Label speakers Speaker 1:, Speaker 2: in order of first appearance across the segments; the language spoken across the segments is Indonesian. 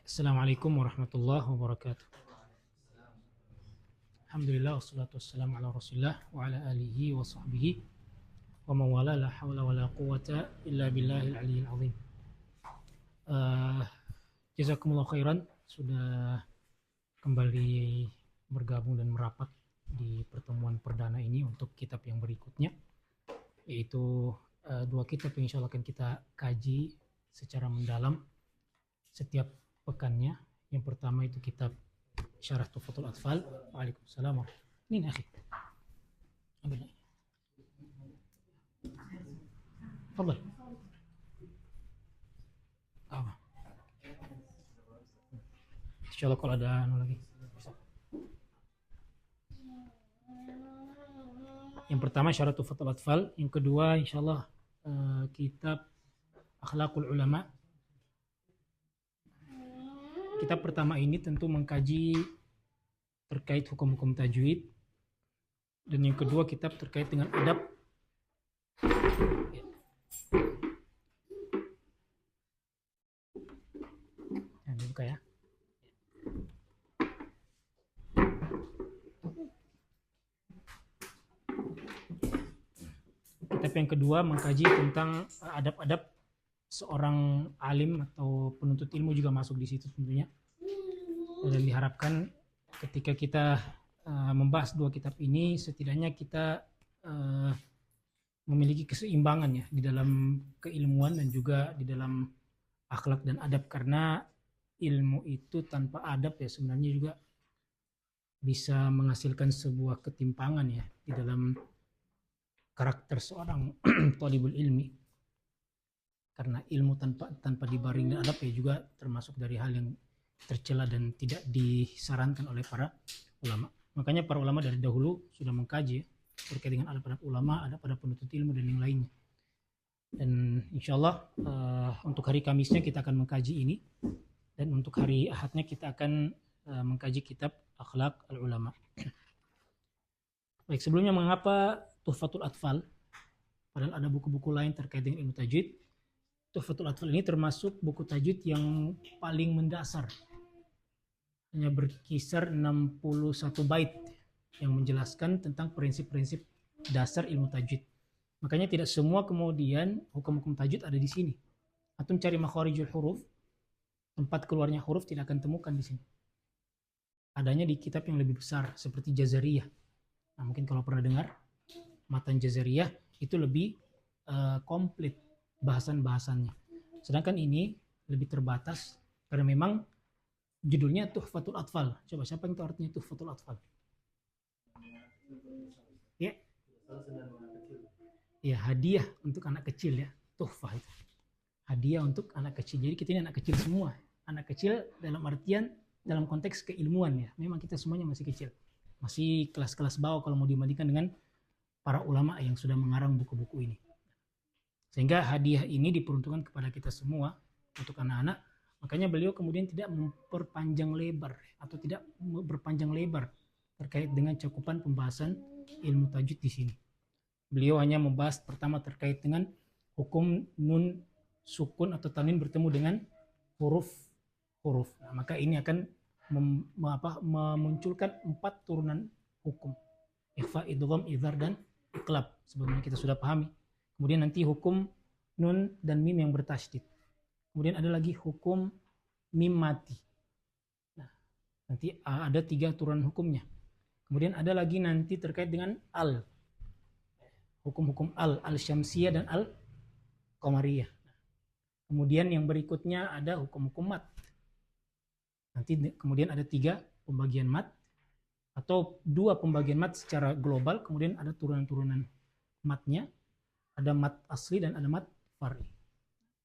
Speaker 1: Assalamualaikum warahmatullahi wabarakatuh. Alhamdulillah wassalatu wassalamu ala Rasulillah wa ala alihi wa sahbihi wa mawala la hawla wa la quwata illa billahil aliyyil azim. Jazakumullah khairan sudah kembali bergabung dan merapat di pertemuan perdana ini untuk kitab yang berikutnya, yaitu dua kitab yang insya Allah akan kita kaji secara mendalam setiap pekannya. Yang pertama itu kitab Syarah Tuhfatul Atfal. Waalaikumsalam. Ini akhi. Ambil. Fadal. Insyaallah kalau ada lagi. Yang pertama Syarah Tuhfatul Atfal, yang kedua insyaallah kitab Akhlaqul Ulama. Kitab pertama ini tentu mengkaji terkait hukum-hukum tajwid, dan yang kedua kitab terkait dengan adab. Nah, dibuka ya. Kitab yang kedua mengkaji tentang adab-adab seorang alim atau penuntut ilmu, juga masuk di situ tentunya. Dan diharapkan ketika kita membahas dua kitab ini, setidaknya kita memiliki keseimbangan ya di dalam keilmuan dan juga di dalam akhlak dan adab, karena ilmu itu tanpa adab ya sebenarnya juga bisa menghasilkan sebuah ketimpangan ya di dalam karakter seorang thalibul ilmi. Karena ilmu tanpa dibaring dan adab ya juga termasuk dari hal yang tercela dan tidak disarankan oleh para ulama. Makanya para ulama dari dahulu sudah mengkaji terkait dengan adab-adab ulama, adab-adab penuntut ilmu dan yang lainnya. Dan insya Allah untuk hari Kamisnya kita akan mengkaji ini, dan untuk hari Ahadnya kita akan mengkaji kitab Akhlaq al-Ulama. Baik, sebelumnya mengapa Tuhfatul Atfal? Padahal ada buku-buku lain terkait dengan ilmu tajwid. Tuhfatul Atfal ini termasuk buku tajwid yang paling mendasar. Hanya berkisar 61 bait yang menjelaskan tentang prinsip-prinsip dasar ilmu tajwid. Makanya tidak semua kemudian hukum-hukum tajwid ada di sini. Antum cari makharijul huruf, tempat keluarnya huruf tidak akan temukan di sini. Adanya di kitab yang lebih besar seperti Jazariyah. Nah, mungkin kalau pernah dengar matan Jazariyah itu lebih komplit bahasan-bahasannya. Sedangkan ini lebih terbatas karena memang judulnya Tuhfatul Atfal. Coba siapa yang tahu artinya Tuhfatul Atfal? Ya. Ya, hadiah untuk anak kecil ya. Tuhfah itu. Hadiah untuk anak kecil. Jadi kita ini anak kecil semua. Anak kecil dalam artian dalam konteks keilmuan ya. Memang kita semuanya masih kecil. Masih kelas-kelas bawah kalau mau dibandingkan dengan para ulama yang sudah mengarang buku-buku ini. Sehingga hadiah ini diperuntukkan kepada kita semua untuk anak-anak. Makanya beliau kemudian tidak memperpanjang lebar atau tidak berpanjang lebar terkait dengan cakupan pembahasan ilmu tajwid di sini. Beliau hanya membahas pertama terkait dengan hukum nun, sukun atau tanwin bertemu dengan huruf. Nah, maka ini akan memunculkan 4 turunan hukum. Ikhfa, idgham, idhar, dan iqlab. Sebelumnya kita sudah pahami. Kemudian nanti hukum nun dan mim yang bertasydid. Kemudian ada lagi hukum mim mati. Nah, nanti ada 3 turunan hukumnya. Kemudian ada lagi nanti terkait dengan al. Hukum-hukum al-syamsiyah dan al-qamariyah. Kemudian yang berikutnya ada hukum-hukum mat. Nanti kemudian ada 3 pembagian mat atau 2 pembagian mat secara global. Kemudian ada turunan-turunan matnya. Ada mat asli dan ada mat far'i.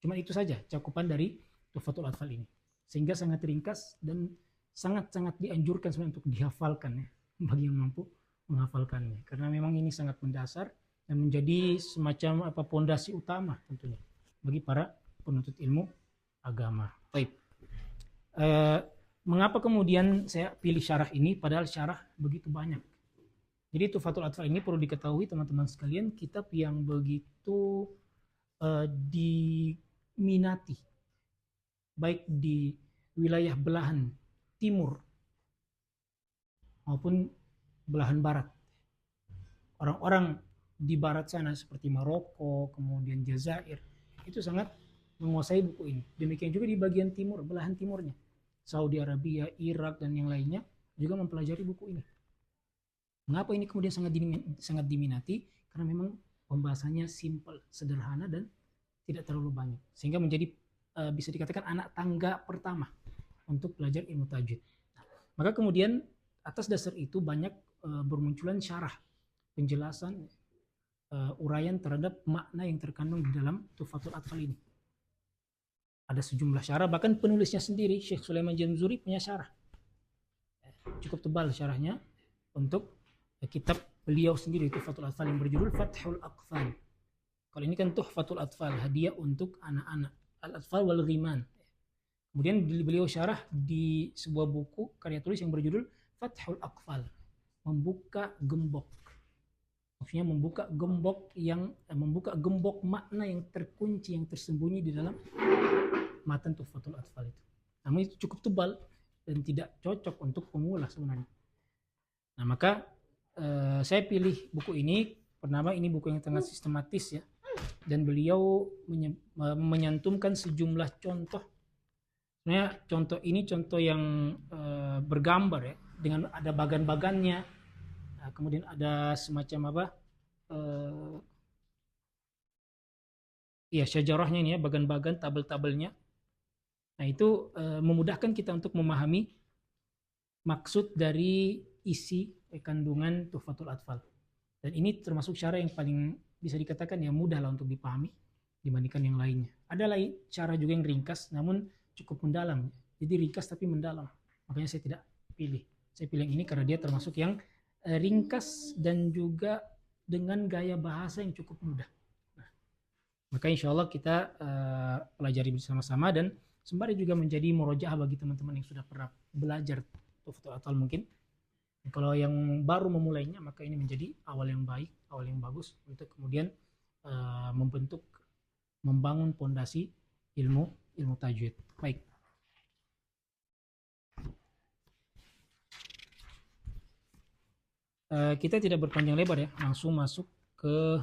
Speaker 1: Cuma itu saja cakupan dari Tuhfatul Atfal ini. Sehingga sangat ringkas dan sangat-sangat dianjurkan sebenarnya untuk dihafalkan ya, bagi yang mampu menghafalkannya. Karena memang ini sangat mendasar dan menjadi semacam pondasi utama tentunya bagi para penuntut ilmu agama. Baik. Mengapa kemudian saya pilih syarah ini padahal syarah begitu banyak? Jadi Tuhfatul Atfal ini perlu diketahui teman-teman sekalian, kitab yang begitu diminati baik di wilayah belahan timur maupun belahan barat. Orang-orang di barat sana seperti Maroko, kemudian Jazair, itu sangat menguasai buku ini. Demikian juga di bagian timur, belahan timurnya. Saudi Arabia, Irak, dan yang lainnya juga mempelajari buku ini. Mengapa ini kemudian sangat diminati? Karena memang pembahasannya simple, sederhana, dan tidak terlalu banyak. Sehingga menjadi bisa dikatakan anak tangga pertama untuk belajar ilmu tajwid. Maka kemudian atas dasar itu banyak bermunculan syarah, penjelasan, uraian terhadap makna yang terkandung di dalam Tuhfatul Atfal ini. Ada sejumlah syarah, bahkan penulisnya sendiri, Syekh Sulaiman Jamzuri punya syarah. Cukup tebal syarahnya untuk kitab beliau sendiri, Tuhfatul Atfal, yang berjudul Fathul Aqfal. Kalau ini kan Tuhfatul Atfal, hadiah untuk anak-anak. Al-Atfal wal Ghiman. Kemudian beliau syarah di sebuah buku karya tulis yang berjudul Fathul Aqfal, membuka gembok. Maksudnya membuka gembok makna yang terkunci, yang tersembunyi di dalam matan Tuhfatul Atfal itu. Namun itu cukup tebal dan tidak cocok untuk pemula sebenarnya. Nah, maka saya pilih buku ini. Pertama, ini buku yang sangat sistematis ya, dan beliau menyantumkan sejumlah contoh. Sebenarnya contoh ini contoh yang bergambar ya, dengan ada bagan-bagannya. Nah, kemudian ada semacam apa? Ya, syajarahnya ini ya, bagan-bagan, tabel-tabelnya. Nah, itu memudahkan kita untuk memahami maksud dari isi kandungan Tuhfatul Atfal. Dan ini termasuk cara yang paling bisa dikatakan ya mudah lah untuk dipahami dibandingkan yang lainnya. Ada lagi cara juga yang ringkas namun cukup mendalam. Jadi ringkas tapi mendalam. Makanya saya tidak pilih. Saya pilih yang ini karena dia termasuk yang ringkas dan juga dengan gaya bahasa yang cukup mudah. Nah, maka insya Allah kita pelajari bersama-sama, dan sembari juga menjadi murojaah bagi teman-teman yang sudah pernah belajar Tuhfatul Atfal mungkin. Kalau yang baru memulainya, maka ini menjadi awal yang baik, awal yang bagus untuk kemudian membangun pondasi ilmu tajwid. Baik. Kita tidak berpanjang lebar ya, langsung masuk ke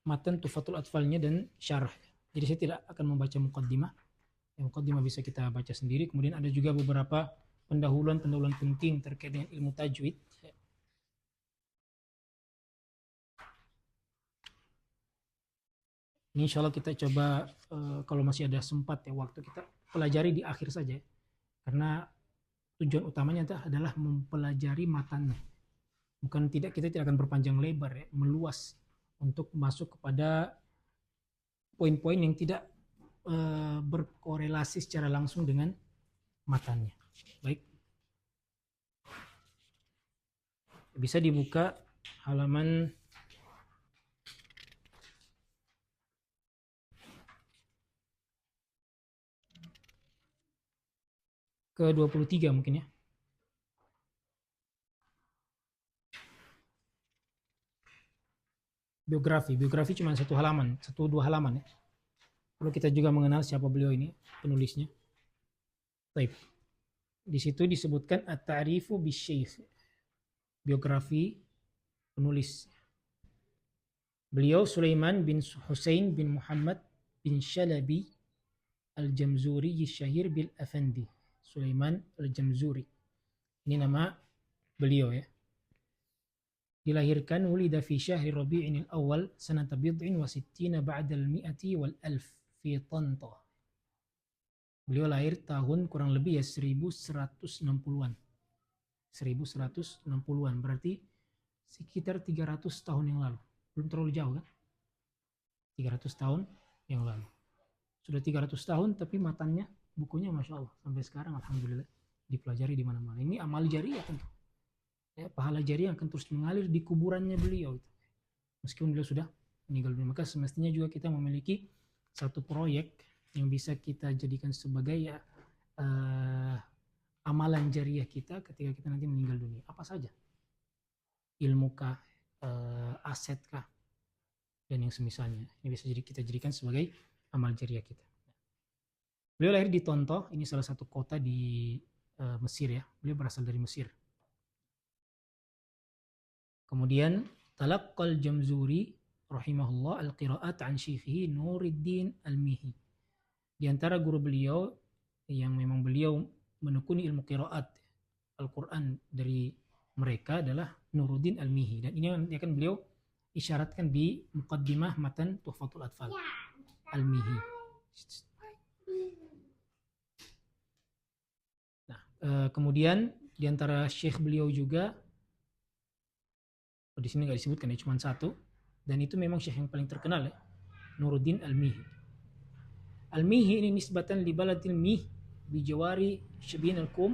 Speaker 1: matan Tuhfatul Atfalnya dan syarah. Jadi saya tidak akan membaca muqaddimah. Yang muqaddimah bisa kita baca sendiri. Kemudian ada juga beberapa pendahuluan penting terkait dengan ilmu tajwid. Ini insya Allah kita coba kalau masih ada sempat ya waktu, kita pelajari di akhir saja. Karena tujuan utamanya adalah mempelajari matannya. Kita tidak akan berpanjang lebar ya, meluas untuk masuk kepada poin-poin yang tidak berkorelasi secara langsung dengan matannya. Baik. Bisa dibuka halaman ke-23 mungkin ya. Biografi cuma satu dua halaman ya. Perlu kita juga mengenal siapa beliau ini, penulisnya. Baik. Di situ disebutkan at-ta'rifu bisyekh. Biografi penulis. Beliau Sulaiman bin Husain bin Muhammad bin Shalabi Al-Jamzuri Syahir bil Afandi. Sulaiman Al-Jamzuri. Ini nama beliau ya. Dilahirkan wulida fi syahri Rabi'in al-awwal sanata bid'in wa sittina ba'da al-mi'ati wal alf fi Tanta. Beliau lahir tahun kurang lebih ya 1160-an. 1160-an berarti sekitar 300 tahun yang lalu. Belum terlalu jauh kan? 300 tahun yang lalu. Sudah 300 tahun tapi matannya, bukunya Masya Allah sampai sekarang alhamdulillah dipelajari di mana-mana. Ini amal jariah tentu. Ya, pahala jariah akan terus mengalir di kuburannya beliau. Meskipun beliau sudah meninggal dunia, maka semestinya juga kita memiliki satu proyek yang bisa kita jadikan sebagai ya amalan jariah kita ketika kita nanti meninggal dunia. Apa saja? Ilmu kah, aset kah, dan yang semisalnya. Ini bisa kita jadikan sebagai amal jariah kita. Beliau lahir di Tonto, ini salah satu kota di Mesir ya. Beliau berasal dari Mesir. Kemudian talaqqal Jamzuri rahimahullah al-qira'at an syekhihi Nuruddin Al-Mihi. Di antara guru beliau yang memang beliau menekuni ilmu qiraat Al-Quran dari mereka adalah Nuruddin Al-Mihi. Dan ini akan beliau isyaratkan di muqaddimah matan Tuhfatul Atfal Al-Mihi. Nah, kemudian di antara syekh beliau juga, di sini nggak disebutkan ya, cuma satu, dan itu memang syekh yang paling terkenal ya, Nuruddin Al-Mihi. Al-Mihi ini nisbatan li baladil Mih bi jawari Syibin al-Kum,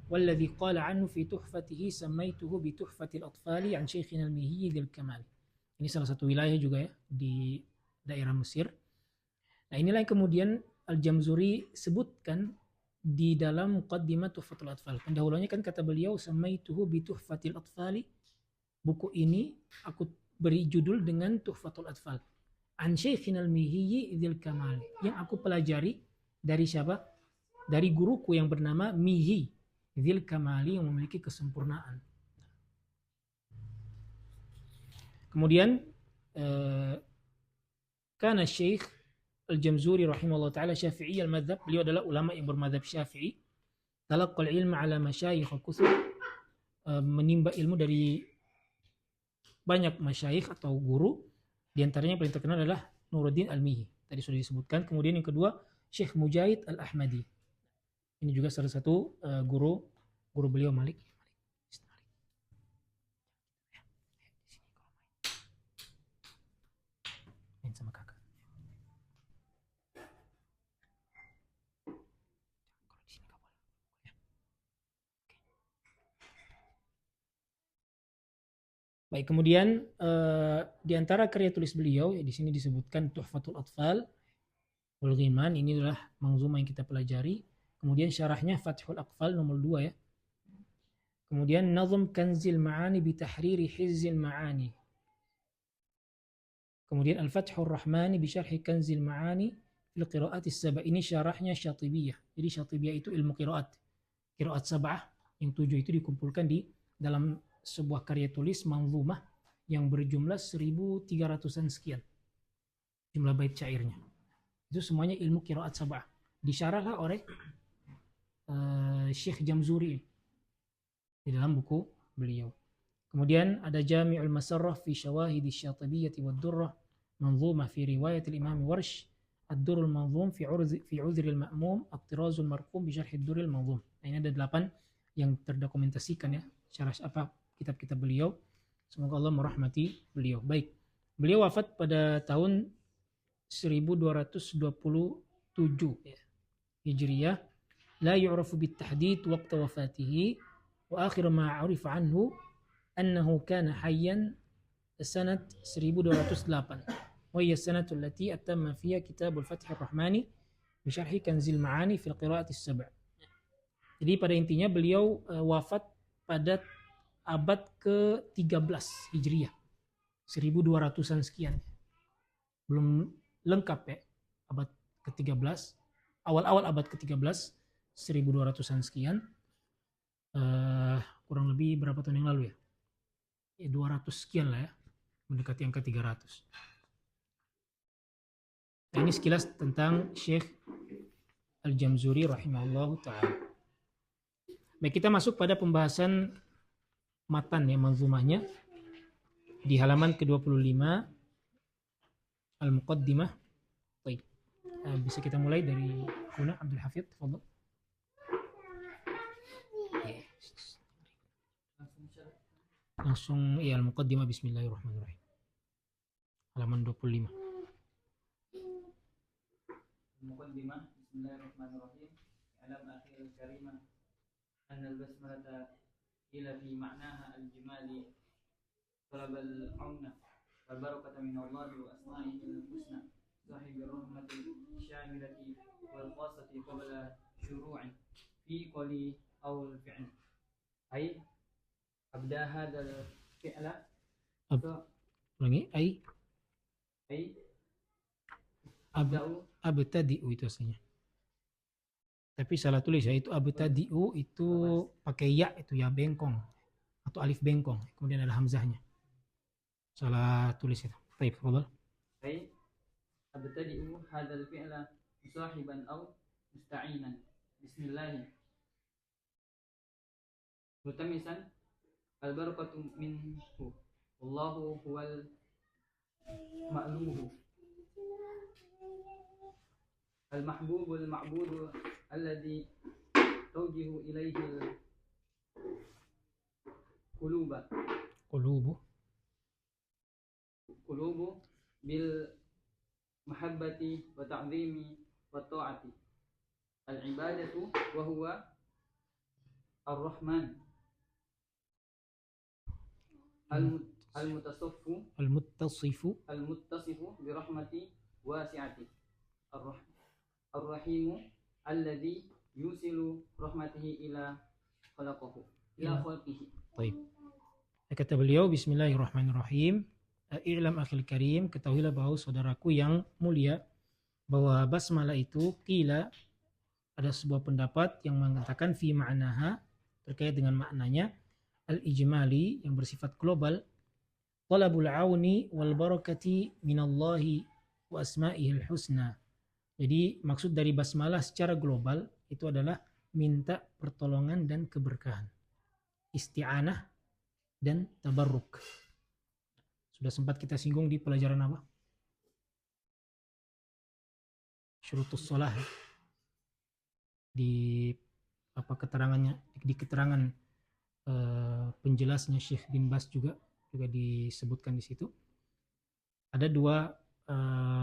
Speaker 1: والذي قال عنه في تحفته سميته بتحفة الأطفال عن شيخنا الميهي ذي الكمال. Ini salah satu wilayah juga ya di daerah Mesir. Nah, inilah yang kemudian Al-Jamzuri sebutkan di dalam Muqaddimah Tuhfatul Atfal. Pendahulunya kan kata beliau samaituhu bi Tuhfatil Atfali. Buku ini aku beri judul dengan Tuhfatul Atfal. An Syekhin Al-Mihi Dzil Kamal. Yang aku pelajari dari siapa? Dari guruku yang bernama Mihi Dzil Kamali, yang memiliki kesempurnaan. Kemudian karena Syekh Al-Jamzuri rahimahullah ta'ala syafi'i al-madhab, beliau adalah ulama yang bermadhab syafi'i. Talaqqal ilma ala masyayikh al-kuthur, menimba ilmu dari banyak masyayikh atau guru. Di antaranya paling terkenal adalah Nuruddin Al-Mihi, tadi sudah disebutkan. Kemudian yang kedua Syekh Mujahid Al-Ahmadi, ini juga salah satu guru beliau Malik. Main sama kakak. Baik, kemudian di antara karya tulis beliau ya, di sini disebutkan Tuhfatul Atfal wal Ghiman, ini adalah manzumah yang kita pelajari. Kemudian syarahnya Fathul Aqfal nomor 2 ya. Kemudian Nazm Kanzil Ma'ani bi Tahriri Hizzil Ma'ani. Kemudian Al-Fathur Rahmani bi Syarhi Kanzil Ma'ani fil Qira'at as-Sab'ah. Ini syarahnya Syatibiyah. Jadi Syatibiyah itu ilmu qiraat. Qiraat sab'ah yang 7 itu dikumpulkan di dalam sebuah karya tulis manzumah yang berjumlah 1300-an sekian jumlah bait syairnya. Itu semuanya ilmu qiraat sab'ah. Disyarahlah oleh Syekh Jamzuri di dalam buku beliau. Kemudian ada Jami'ul Masarrah fi Syawahidi Syatibiyyah wad Durrah, manzumah fi riwayat al-Imam Warsh, Ad-Durrul Manzum fi Uzril Ma'mum, At-Tirazul Marqum bi Syarh Ad-Durril Manzum. Nah, ini ada 8 yang terdokumentasikan ya, syarah apa kitab-kitab beliau. Semoga Allah merahmati beliau. Baik. Beliau wafat pada tahun 1227 ya, Hijriyah. La yu'rafu bit-tahdid waqta wafatihi wa akhir ma 'urifa anhu annahu kana hayyan sanat 1208 wa hiya sanatu allati atamma fiha kitabul Fath ar-Rahmani bi syarhi Kanzil Ma'ani fil qira'ati as-sab'. Jadi pada intinya beliau wafat pada abad ke-13 Hijriyah, 1200-an sekian. Belum lengkap ya, abad ke-13, awal-awal abad ke-13, 1200-an sekian. Kurang lebih berapa tahun yang lalu ya? 200 sekian lah ya, mendekati angka 300. Nah, ini sekilas tentang Syekh Al-Jamzuri rahimahullah ta'ala. Baik, kita masuk pada pembahasan matan ya, manzumahnya di halaman ke-25 Al-Muqaddimah. Baik, bisa kita mulai dari Kuna Abdul Hafidh, tafadhol. Langsung ya, Al-Muqaddimah, bismillahirrahmanirrahim, halaman 25.
Speaker 2: Al-Muqaddimah, bismillahirrahmanirrahim. Alam akhir al-karimah anna al-basmalata ila fi ma'naha al-jimali talab al-'auna wal barakata min Allah wa asma'ihi al-husna sahib ar-rahmati syamilati wal khassati qabla الشروع في قول أو الفعل أي أبدأ هذا الفعل
Speaker 1: ulangi
Speaker 2: أي أبدأ
Speaker 1: abtadi'u itu aslinya. Tapi salah tulis ya, itu abtadi'u itu pakai ya, itu ya bengkong atau alif bengkong, kemudian ada hamzahnya. Salah tulis itu. Baik, tafadhal.
Speaker 2: أي أبتدئ هذا الفعل مصاحبا أو مستعينا بسم الله ملتمسا البركة منه والله هو المألوه المحبوب المعبود الذي توجه إليه القلوب بالمحبة والتعظيم والطاعة العبادة وهو الرحمن المتصف برحمة واسعة الرحيم الذي يوصل رحمته إلى خلقه.
Speaker 1: Baik. Kata beliau, Bismillahirrahmanirrahim. I'lam akhil karim, ketahuilah bahwa saudaraku yang mulia, bahwa basmalah itu qila, ada sebuah pendapat yang mengatakan fi ma'naha, terkait dengan maknanya, al-ijmali, yang bersifat global, talabul auni wal barakati minallahi wa asma'ihil husna. Jadi maksud dari basmalah secara global itu adalah minta pertolongan dan keberkahan, isti'anah dan tabarruk. Sudah sempat kita singgung di pelajaran apa? Syurutus shalah. Di apa keterangannya, di keterangan penjelasnya Syekh bin Bas juga disebutkan di situ. Ada dua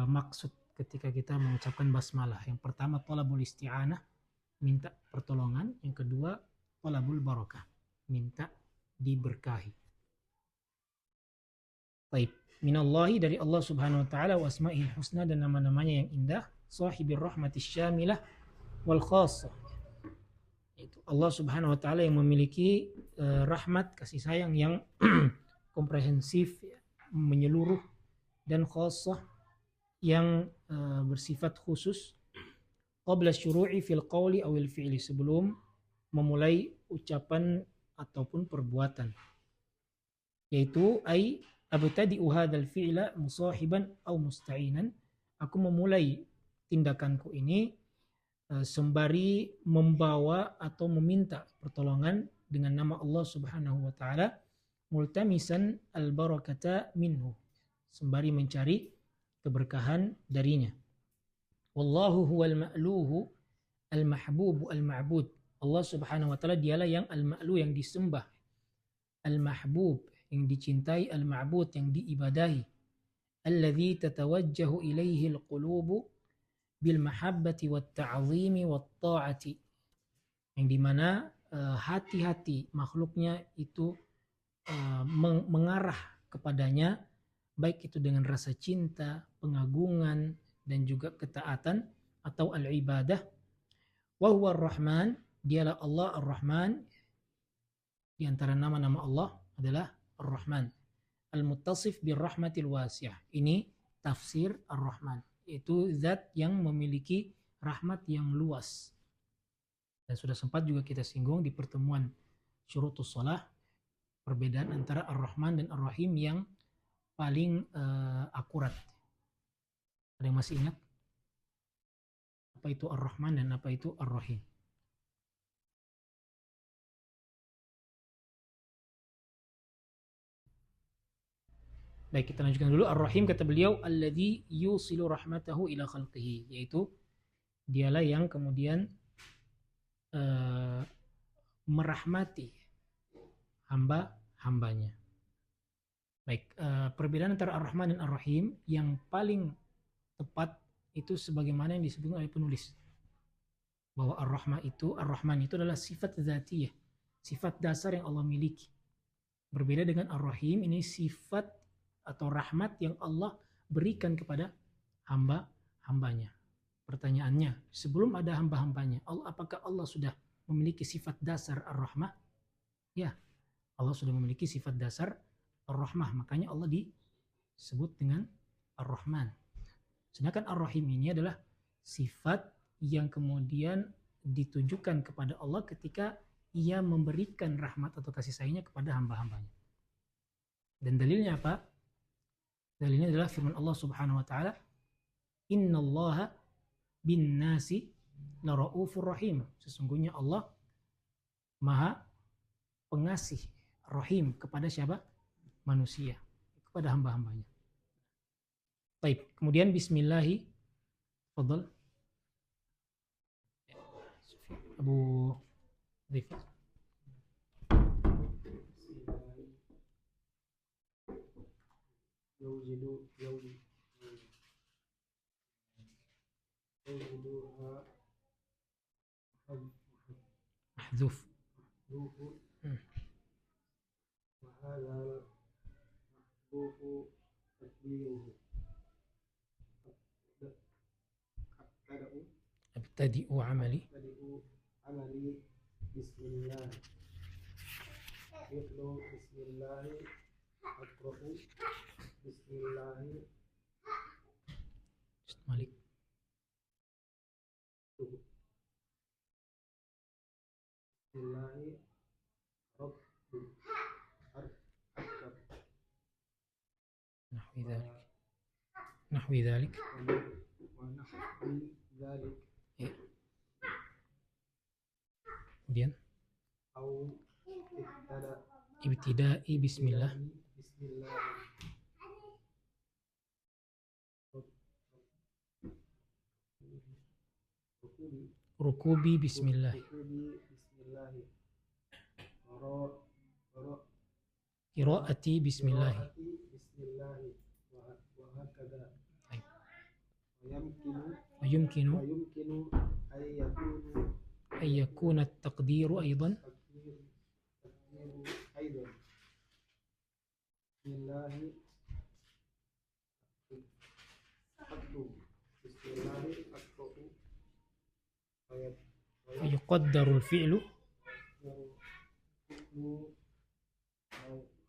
Speaker 1: maksud ketika kita mengucapkan basmalah. Yang pertama thalabul isti'anah, minta pertolongan. Yang kedua thalabul barakah, minta diberkahi. Baik, minallahi, dari Allah Subhanahu wa taala, wa asma'il husna, dan nama-namanya yang indah, sahibir rahmatis syamilah wal khassah. Itu Allah Subhanahu wa taala yang memiliki rahmat, kasih sayang yang komprehensif, menyeluruh, dan khassah, yang bersifat khusus, qabla syuru'i fil qawli awil fi'li, sebelum memulai ucapan ataupun perbuatan, yaitu ay abtadi'u hadzal fi'la musahiban aw musta'inan, aku memulai tindakanku ini sembari membawa atau meminta pertolongan dengan nama Allah Subhanahu wa taala, multamisan al-barakata minhu, sembari mencari keberkahan darinya. Wallahu huwal ma'luhu al-mahbubu al-ma'bud. Allah Subhanahu wa taala dialah yang al-ma'lu, yang disembah, al-mahbub, yang dicintai, al-ma'bud, yang diibadahi, alladzi tatawajjahu ilaihi al-qulubu bil mahabbati wat ta'zimi wat ta'ati, yang dimana hati-hati makhluknya itu mengarah kepadanya, baik itu dengan rasa cinta, pengagungan, dan juga ketaatan atau al-ibadah. Wa huwa ar-Rahman, dialah Allah ar-Rahman, di antara nama-nama Allah adalah ar-Rahman, al-muttasif birrahmatil wasi'ah. Ini tafsir ar-Rahman, yaitu zat yang memiliki rahmat yang luas. Dan sudah sempat juga kita singgung di pertemuan syurutus shalah, perbedaan antara ar-Rahman dan ar-Rahim yang paling akurat. Ada yang masih ingat apa itu ar-Rahman dan apa itu ar-Rahim? Baik, kita lanjutkan dulu. Ar-Rahim, kata beliau, alladzi yusilu rahmatahu ila khalqihi, yaitu dialah yang kemudian merahmati hamba-hambanya. Baik, perbedaan antara Ar-Rahman dan Ar-Rahim yang paling tepat itu sebagaimana yang disebutkan oleh penulis, bahwa Ar-Rahman itu adalah sifat dzatiyah, sifat dasar yang Allah miliki. Berbeda dengan Ar-Rahim, ini sifat atau rahmat yang Allah berikan kepada hamba-hambanya. pertanyaannya, sebelum ada hamba-hambanya, apakah Allah sudah memiliki sifat dasar Ar-Rahmah? Ya, Allah sudah memiliki sifat dasar Ar-Rahmah, makanya Allah disebut dengan Ar-Rahman. Sedangkan Ar-Rahim ini adalah sifat yang kemudian ditujukan kepada Allah ketika ia memberikan rahmat atau kasih sayangnya kepada hamba-hambanya. Dan dalilnya apa? Dalilnya adalah firman Allah Subhanahu wa taala, "Innallaha bin nasi laraufur rahim." Sesungguhnya Allah Maha Pengasih, Rahim kepada siapa? Manusia, kepada hamba-hambanya. Baik, kemudian bismillahi, fadhal. Abu Dhifar. Mahdzuf.
Speaker 3: وهذا محذوف تقديره
Speaker 1: أبتدئ عملي
Speaker 3: بسم الله مثل بسم الله أقرأ بسم الله
Speaker 1: مالك
Speaker 3: بسم الله رب أركب
Speaker 1: نحو ذلك
Speaker 3: ونحو ذلك
Speaker 1: kemudian
Speaker 3: أو
Speaker 1: ibtida'i bismillah
Speaker 3: بسم الله
Speaker 1: rukubi bismillah qiraati bismillah
Speaker 3: وهكذا
Speaker 1: ويمكن
Speaker 3: ويمكن
Speaker 1: أن يكون التقدير أيضا
Speaker 3: أيضا بسم الله أكتب بسم الله أكتب
Speaker 1: ويقدر الفعل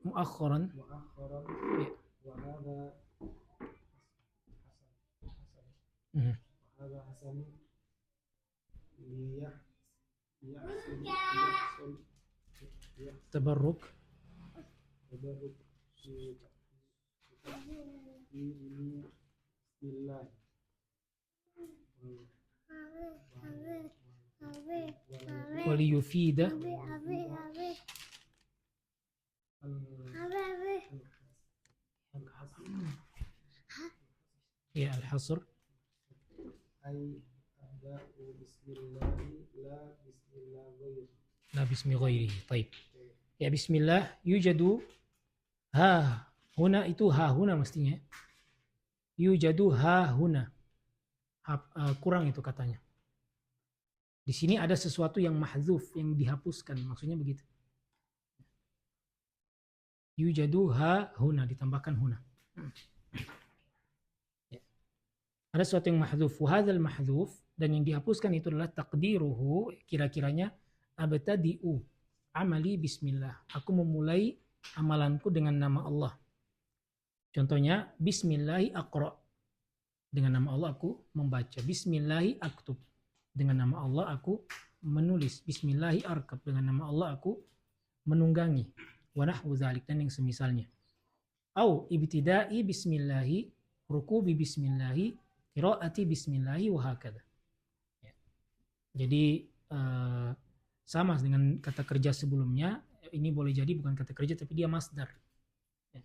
Speaker 1: مؤخرا
Speaker 3: وهذا حسن ليحصل
Speaker 1: تبرك
Speaker 3: بسم الله
Speaker 1: وليفيد ya al-hasr
Speaker 3: أي أبدأ بسم الله
Speaker 1: لا بسم غيره. طيب ya bismillah yujadu ha huna, itu ha huna mestinya yujadu ha huna kurang itu katanya. Di sini ada sesuatu yang mahdzuf, yang dihapuskan, maksudnya begitu. Yujadu ha huna, ditambahkan huna. Ya. Ada sesuatu yang mahdzuf, wa hadzal mahdzuf, dan yang dihapuskan itu adalah taqdiruhu, kira-kiranya abtadi'u amali bismillah. Aku memulai amalanku dengan nama Allah. Contohnya bismillahi aqra, dengan nama Allah aku membaca. Bismillahi aktub, dengan nama Allah aku menulis. Bismillahi arkab, dengan nama Allah aku menunggangi. Wa nahwu dzalik, dan yang semisalnya. Au ibtida'i bismillahi, rukubi bismillahi, qiraati bismillahi, wa hakadha. Ya. Jadi sama dengan kata kerja sebelumnya. Ini boleh jadi bukan kata kerja tapi dia masdar. Ya.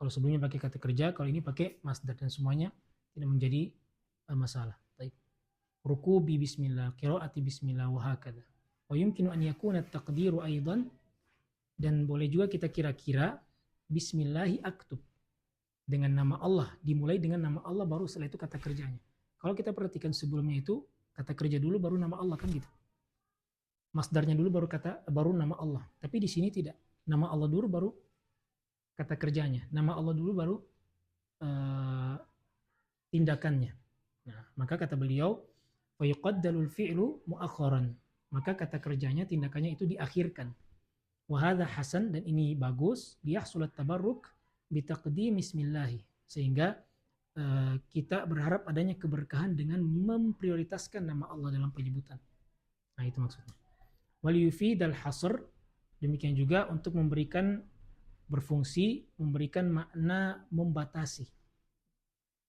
Speaker 1: Kalau sebelumnya pakai kata kerja, kalau ini pakai masdar, dan semuanya tidak menjadi masalah. Baik. Rukubi bismillah, qiraati bismillah, wa hakadha. Wa yumkinu an yakuna at-taqdiru aidan, dan boleh juga kita kira-kira bismillahi aktub, dengan nama Allah, dimulai dengan nama Allah baru setelah itu kata kerjanya. Kalau kita perhatikan sebelumnya itu kata kerja dulu baru nama Allah, kan gitu. Masdarnya dulu baru nama Allah. Tapi di sini tidak. Nama Allah dulu baru kata kerjanya. Nama Allah dulu baru tindakannya. Nah, maka kata beliau, fayuqaddalul fi'lu mu'akharan. Maka kata kerjanya, tindakannya itu diakhirkan. Wa hadza hasan, dan ini bagus, liyahsulat tabarruk bitaqdim bismillahi. Sehingga kita berharap adanya keberkahan dengan memprioritaskan nama Allah dalam penyebutan. Nah, itu maksudnya. Wal yufidal hasr, demikian juga untuk memberikan berfungsi, memberikan makna membatasi.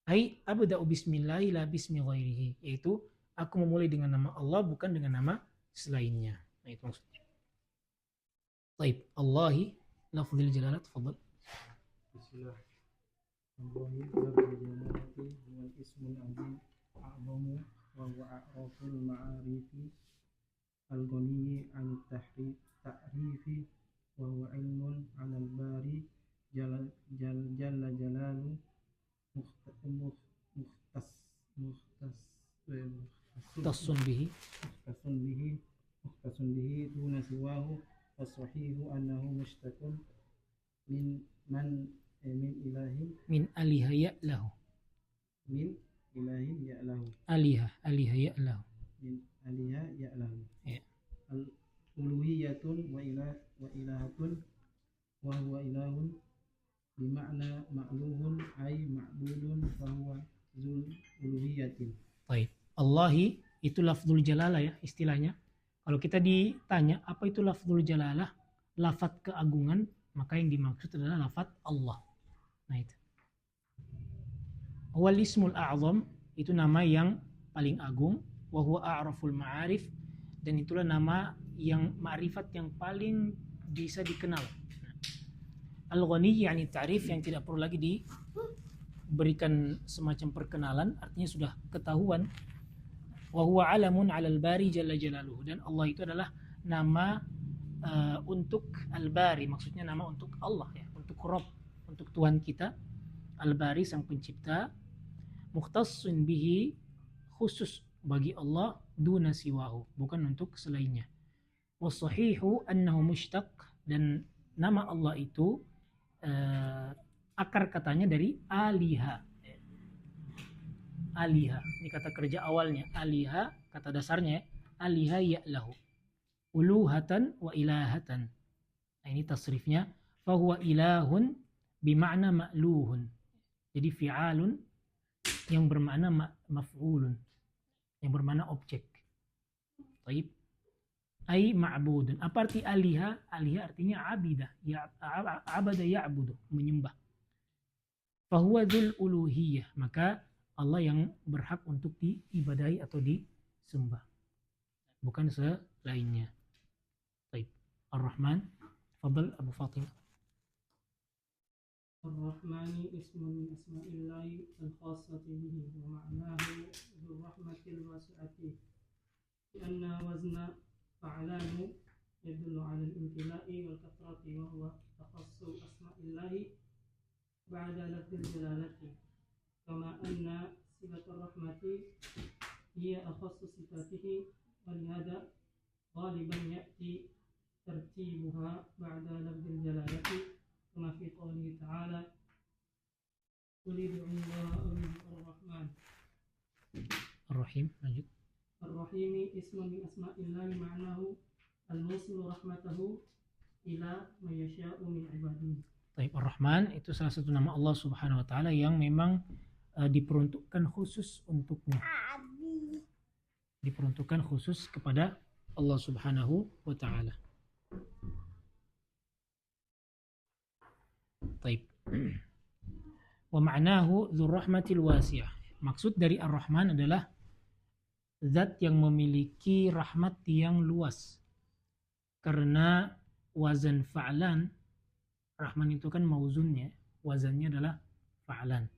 Speaker 1: Ai abda'u bismillahi la bismi ghairihi, yaitu aku memulai dengan nama Allah bukan dengan nama selainnya. Nah, itu maksudnya. Baik, Allahi lafzul jalalah, tafadhal.
Speaker 3: Bismillah. Allahi lafzul jalalati wal ismul azim a'zamu wa huwa a'raful ma'arifi al-ghaniyyi 'an ta'rifi wa huwa ilmun 'ala al-bari jalla jalalu
Speaker 1: Tasun bihi
Speaker 3: mukhtasun bihi duna siwahu was-sahihu annahu mushtaqun min ilahin
Speaker 1: min aliha ya'lahu.
Speaker 3: min ilahin ya'lahu
Speaker 1: Aliha ya'lahu.
Speaker 3: min aliha ya'lahu
Speaker 1: Ya.
Speaker 3: al-uluhiyatun wa ilahatun wa huwa ilahun bima'na ma'luhun ay ma'budun fa huwa zul uluhiyatin.
Speaker 1: Baik. Allahi itu lafzul jalalah ya istilahnya. Kalau kita ditanya apa itu lafzul jalalah, lafaz keagungan, maka yang dimaksud adalah lafaz Allah. Nah itu. Wal ismul a'zam, itu nama yang paling agung, wa huwa a'raful ma'arif, dan itulah nama yang ma'rifat yang paling bisa dikenal. Al-ghani yakni ta'rif, yang tidak perlu lagi diberikan semacam perkenalan, artinya sudah ketahuan. Wa huwa alamun 'alal bari jalla jalaluhu, dan Allah itu adalah nama untuk Al-Bari, maksudnya nama untuk Allah ya, untuk Rabb, untuk Tuhan kita. Al-Bari sang pencipta, mukhtassun bihi, khusus bagi Allah, duna siwahu, bukan untuk selainnya. Was-sahihu annahu mushtaq, dan nama Allah itu akar katanya dari aliha. Aliha, ini kata kerja awalnya. Aliha, kata dasarnya aliha ya'lahu, uluhatan wa ilahatan. Nah, ini tasrifnya, fahuwa ilahun bima'na ma'luhun. Jadi fi'alun yang bermakna maf'ulun, yang bermakna objek. Baik. Ai ma'budun. Apa arti aliha? Aliha artinya abidah. Abada ya'budu, menyembah. Fahuwa dzul uluhiyah, maka Allah yang berhak untuk diibadahi atau disembah, bukan selainnya. Baik. Ar-Rahman, fadl Abu Fatimah.
Speaker 3: Ar-Rahmani ismun min asma'illahi al-khassati bihi wa ma'nahu dzur rahmatil wasi'ati li'anna wazna fa'alanu yadullu 'ala al-imtila'i wal kathrati wa huwa takhassu asma'illahi ba'da lafzil jalalati kama anna sifatur rahmati hiya akhassu sifatihi wa lihada ghaliban ya'ti tartibuha ba'da lafzil jalalati kama fi qawlihi ta'ala qul ud'ullaha aw ar-rahman.
Speaker 1: Ar-Rahim, lanjut.
Speaker 3: Ar-Rahimi ismun min asma'illahi ma'nahu al-musilu rahmatahu ila man yasha'u min ibadihi.
Speaker 1: Baik, Ar-Rahman itu salah satu nama Allah Subhanahu wa taala yang memang diperuntukkan khusus untuknya. Diperuntukkan khusus kepada Allah Subhanahu wa taala. Baik. Wa ma'nahu dzur rahmatil wasi'ah. Maksud dari Ar-Rahman adalah zat yang memiliki rahmat yang luas. Karena wazan fa'lan, Rahman itu kan mauzunnya, wazannya adalah fa'lan.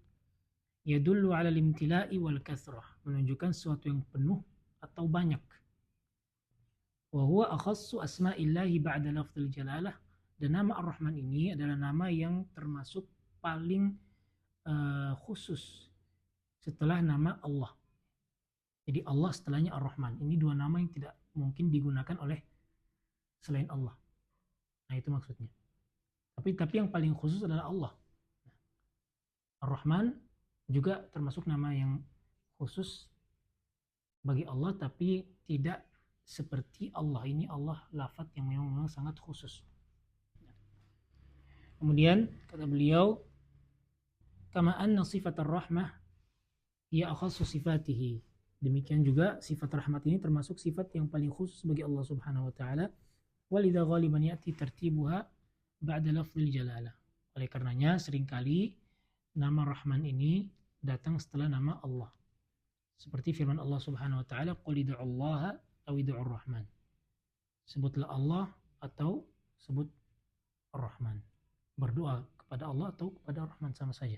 Speaker 1: Yadullu 'ala al-imtila'i wal kathrah, menunjukkan sesuatu yang penuh atau banyak. Wa huwa akhassu asma'illahi ba'da lafzil jalalah, dan nama Ar-Rahman ini adalah nama yang termasuk paling khusus setelah nama Allah. Jadi Allah setelahnya Ar-Rahman. Ini dua nama yang tidak mungkin digunakan oleh selain Allah. Nah, itu maksudnya. Tapi yang paling khusus adalah Allah. Ar-Rahman juga termasuk nama yang khusus bagi Allah, tapi tidak seperti Allah. Ini Allah lafaz yang memang sangat khusus. Kemudian kata beliau, kama anna sifat ar-rahmah hiya akhassu sifatihi. Demikian juga sifat rahmat ini termasuk sifat yang paling khusus bagi Allah Subhanahu wa taala. Walidha ghaliban ya'ti tartibuha ba'da lafzil jalalah. Oleh karenanya seringkali nama Rahman ini datang setelah nama Allah. Seperti firman Allah Subhanahu wa taala, qul ud'ullaha aw ud'ur rahman. Sebutlah Allah atau sebut Ar-Rahman. Berdoa kepada Allah atau kepada Ar-Rahman sama saja.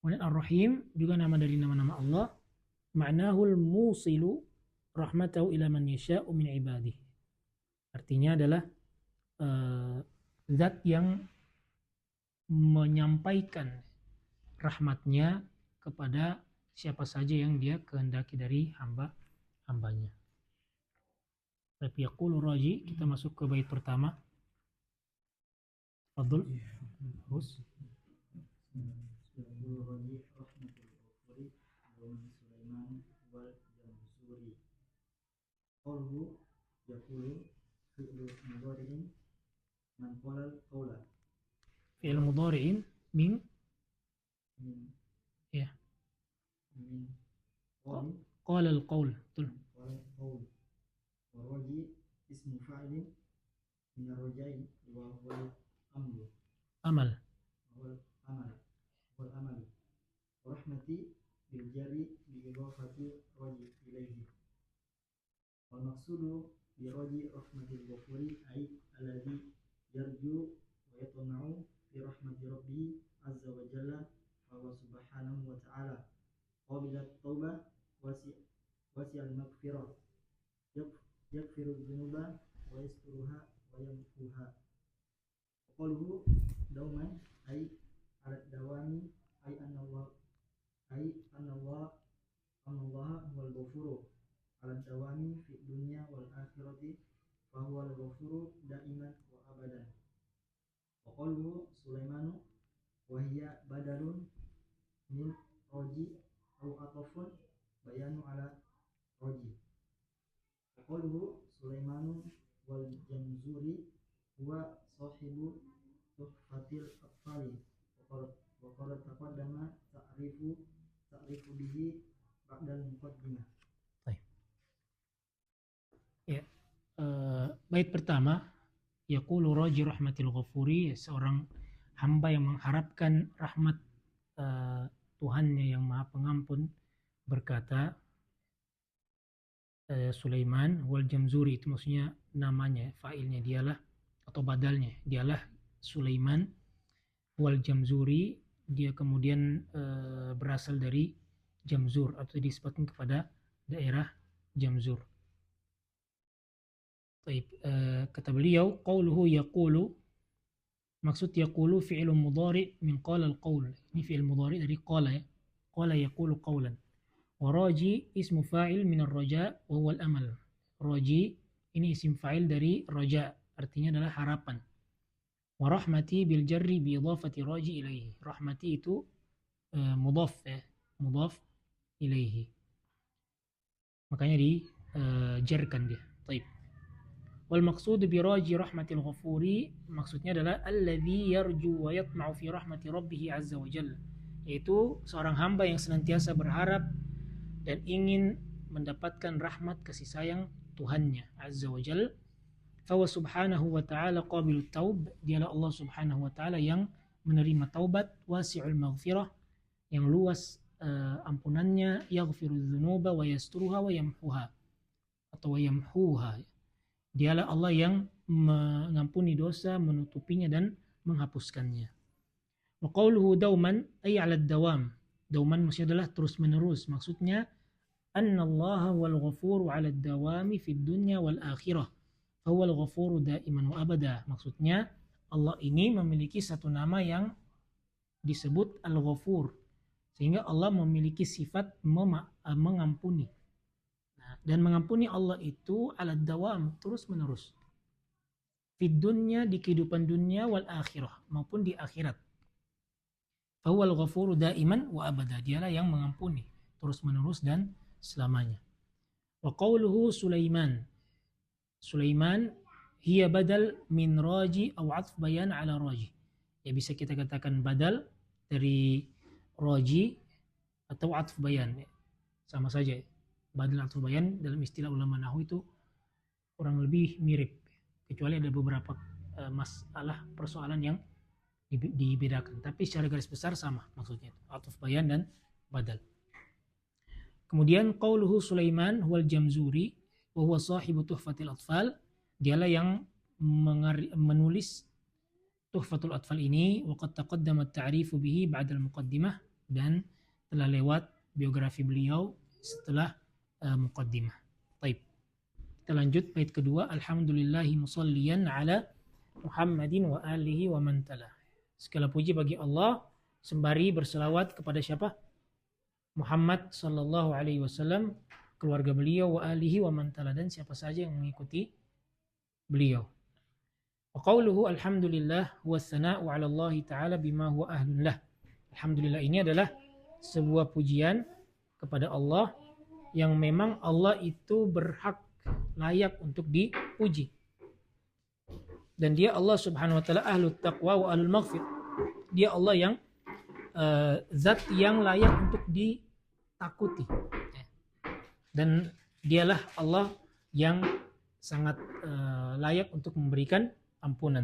Speaker 1: Kemudian Ar-Rahim juga nama dari nama-nama Allah. Ma'nahul musilu rahmatahu ila man yasha'u min ibadihi. Artinya adalah zat yang menyampaikan rahmatnya kepada siapa saja yang dia kehendaki dari hambanya. Tapi yaqulu raji, kita masuk ke bait pertama. Fadl. Terus.
Speaker 3: Qawluhu yaqulu fi'lu mudhari'in man qala qawla.
Speaker 1: Fi'il mudhari'in min ya.
Speaker 3: Min
Speaker 1: Qala al-qawl. Betul.
Speaker 3: qala qawl. Wa raji ismu fa'ilin min ar-raja'i wa huwa al-amru.
Speaker 1: Amal.
Speaker 3: Wal amal. Wal amal. Wa rahmati bil jari bi idafati raji ilayhi. Wal maqsudu bi raji rahmatil ghafuri ay alladhi yarju wa yatma'u fi rahmati rabbih azza wa jalla fa huwa subhanahu wa ta'ala qabilat taubah wasi'al maghfirah yaghfiru dhunuba wa yasturuha wa yamhuha. Qawluhu dauman ay ala dawami ay anna Allah huwal ghafuru ala dawami fi dunya wal akhirati fa huwa al-ghafuru daiman wa abadan. Wa qawluhu Sulaimanu wa hiya badalun min roji au atafun bayanu ala roji. Wa qawluhu Sulaimanu wal jamzuri huwa sahibu tuhfatil atfali wa qala taqaddama ta'rifu bihi ba'dal muqaddimah.
Speaker 1: Ya. Bait pertama, yaqulu raji rahmatil ghafuri, seorang hamba yang mengharapkan rahmat Tuhannya yang Maha Pengampun berkata, Sulaiman wal jamzuri, itu maksudnya namanya, fa'ilnya dialah atau badalnya dialah Sulaiman, wal jamzuri dia kemudian berasal dari Jamzur atau disebutkan kepada daerah Jamzur. Kata beliau, qauluhu yaqulu, maksud yaqulu fi'il mudhari min qala al-qawl. Ini fi'il mudhari dari qala ya. Qala yaqulu qawlan. Wa raji ismu fa'il min ar-raja wa huwa al-amal. Raji ini isim fa'il dari raja, artinya adalah harapan. Wa rahmati bil jarri bi idafati raji ilaihi. Rahmati itu mudhaf ya, mudhaf ilaihi. Makanya dijarkan dia. Baik. Wal maqsud bi raji rahmatil ghafuri, maksudnya adalah alladzi yarju wa yatma'u fi rahmati rabbih azza wa jalla, yaitu seorang hamba yang senantiasa berharap dan ingin mendapatkan rahmat kasih sayang Tuhannya azza wa jalla. Fa subhanahu wa ta'ala qabilut taub, dialah Allah subhanahu wa ta'ala yang menerima taubat, wasi'ul maghfirah, yang luas ampunannya, yaghfiru dzunuba wa yasturuha wa yamhuha atau wa yamhuha. Dialah Allah yang mengampuni dosa, menutupinya dan menghapuskannya. Wa qawluhu dauman ay 'ala ad-dawam. Dauman maksudnya adalah terus menerus. Maksudnya annallaha wal ghafuru 'ala ad-dawami fid dunya wal akhirah. Fa huwal ghafuru daiman wa abada. Maksudnya Allah ini memiliki satu nama yang disebut Al-Ghafur, sehingga Allah memiliki sifat mengampuni. Dan mengampuni Allah itu ala dawam, terus menerus. Fid dunya, di kehidupan dunia, wal akhirah, maupun di akhirat. Fahuwal ghafuru daiman wa abada. Dialah yang mengampuni terus menerus dan selamanya. Wa qawluhu Sulaiman. Sulaiman hiya badal min raji aw atf bayan ala raji. Ya bisa kita katakan badal dari raji atau atf bayan. Sama saja. Badal atf bayan dalam istilah ulama nahwu itu kurang lebih mirip. Kecuali ada beberapa masalah persoalan yang dibedakan. Tapi secara garis besar sama maksudnya. Atf bayan dan badal. Kemudian qauluhu Sulaiman huwal Jamzuri wa huwa sahibu Tuhfatil Atfal. Dialah yang menulis Tuhfatul Atfal ini, wa qad taqaddama at-ta'rifu bihi ba'da al-muqaddimah, dan telah lewat biografi beliau setelah muqaddimah. Baik. Kita lanjut bait kedua, alhamdulillahi musalliyan ala Muhammadin wa alihi wa man talah. Segala puji bagi Allah sembari berselawat kepada siapa? Muhammad sallallahu alaihi wasallam, keluarga beliau, wa alihi wa man tala, dan siapa saja yang mengikuti beliau. Wa qauluhu alhamdulillah huwa tsana'u 'ala Allah ta'ala bima huwa ahlun lah. Alhamdulillah ini adalah sebuah pujian kepada Allah yang memang Allah itu berhak, layak untuk dipuji. Dan dia Allah subhanahu wa ta'ala ahlut taqwa wa ahlul maghfir. Dia Allah yang zat yang layak untuk ditakuti. Dan dialah Allah yang sangat layak untuk memberikan ampunan.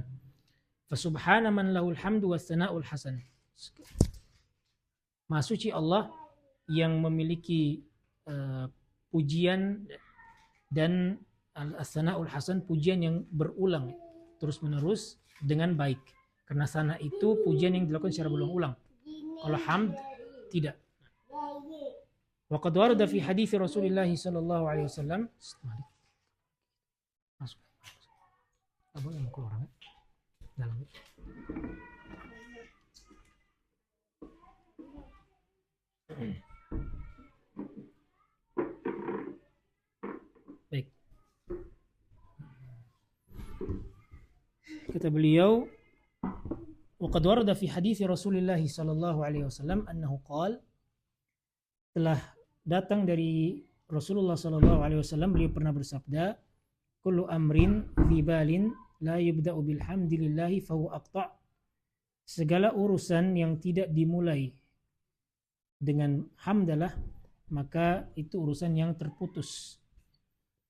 Speaker 1: Fasubhana man lahul hamdu was sana'ul hasan. Maha suci Allah yang memiliki pujian dan as-sana'ul hasan, pujian yang berulang terus menerus dengan baik. Karena sana itu pujian yang dilakukan secara berulang-ulang. Kalau hamd tidak. Wa qad warada fi hadits Rasulullah sallallahu alaihi wasallam. Masuk. Apa yang keluar dalam. Baik. Kata beliau, وقد ورد في حديث رسول الله صلى الله عليه وسلم أنه قال, telah datang dari Rasulullah sallallahu alaihi wasallam, beliau pernah bersabda, kullu amrin dzibalin la yubda'u bilhamdillahi fahuwa aqta'. Segala urusan yang tidak dimulai dengan hamdalah, maka itu urusan yang terputus.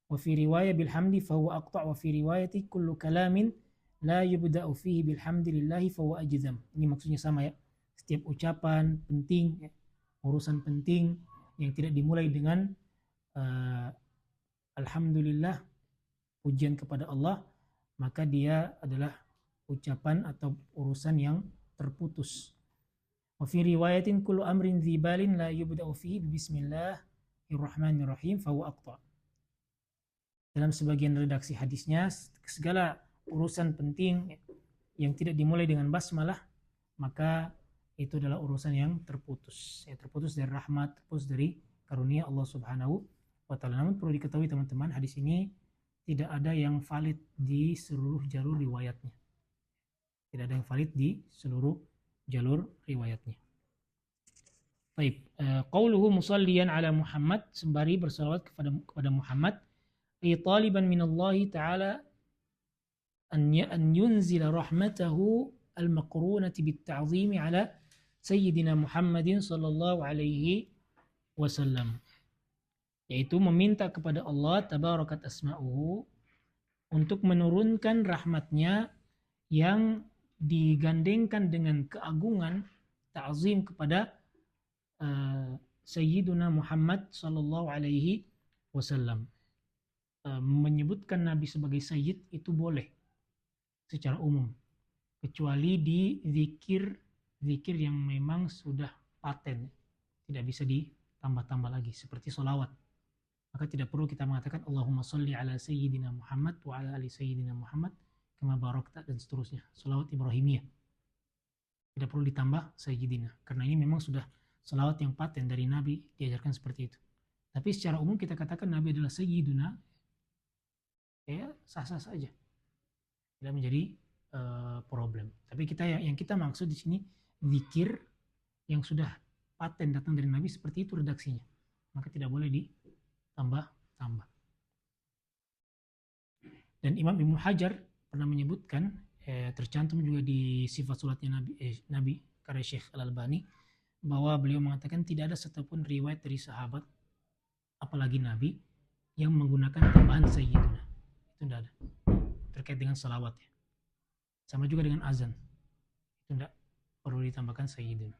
Speaker 1: Wa fi riwayah bilhamdi fahuwa aqta', wa fi riwayati kullu kalamin la yubda'u fihi bilhamdillahi fahuwa ajzam. Ini maksudnya sama ya. Setiap ucapan penting, ya, urusan penting yang tidak dimulai dengan alhamdulillah, pujian kepada Allah, maka dia adalah ucapan atau urusan yang terputus. Wa fi riwayatin kullu amrin dzibalin la yubda'u fihi bismillahirrahmanirrahim fahuwa aqta'. Dalam sebagian redaksi hadisnya, segala urusan penting yang tidak dimulai dengan basmalah, maka itu adalah urusan yang terputus. Ya, terputus dari rahmat, terputus dari karunia Allah Subhanahu wa ta'ala. Namun perlu diketahui teman-teman, hadis ini tidak ada yang valid di seluruh jalur riwayatnya. Tidak ada yang valid di seluruh jalur riwayatnya. Baik, qauluhu musalliyan ala Muhammad, sembari bersalawat kepada Muhammad, ay taliban minallahi ta'ala an yunzila rahmatahu al-maqrunati bit-ta'zimi ala sayyidina Muhammadin sallallahu alaihi wasallam, yaitu meminta kepada Allah tabarakat asma'uhu untuk menurunkan rahmatnya yang digandengkan dengan keagungan ta'zim kepada Sayyiduna Muhammad sallallahu alaihi wasallam. Menyebutkan Nabi sebagai Sayyid itu boleh secara umum, kecuali di zikir yang memang sudah paten, tidak bisa ditambah-tambah lagi, seperti sholawat. Maka tidak perlu kita mengatakan Allahumma sholli ala Sayyidina Muhammad wa ala ali Sayyidina Muhammad kama barakta, dan seterusnya, sholawat Ibrahimiyah. Tidak perlu ditambah Sayyidina, karena ini memang sudah sholawat yang paten dari Nabi, diajarkan seperti itu. Tapi secara umum kita katakan Nabi adalah Sayyiduna, ya sah-sah saja, tidak menjadi problem. Tapi yang kita maksud di sini zikir yang sudah paten datang dari Nabi, seperti itu redaksinya. maka tidak boleh ditambah-tambah. Dan Imam Ibnu Hajar pernah menyebutkan, tercantum juga di sifat salatnya Nabi karya Syekh Al-Albani, bahwa beliau mengatakan tidak ada satupun riwayat dari sahabat apalagi Nabi yang menggunakan tambahan sayyiduna. Itu tidak ada terkait dengan salawat ya. Sama juga dengan azan, itu tidak perlu ditambahkan sayyiduna.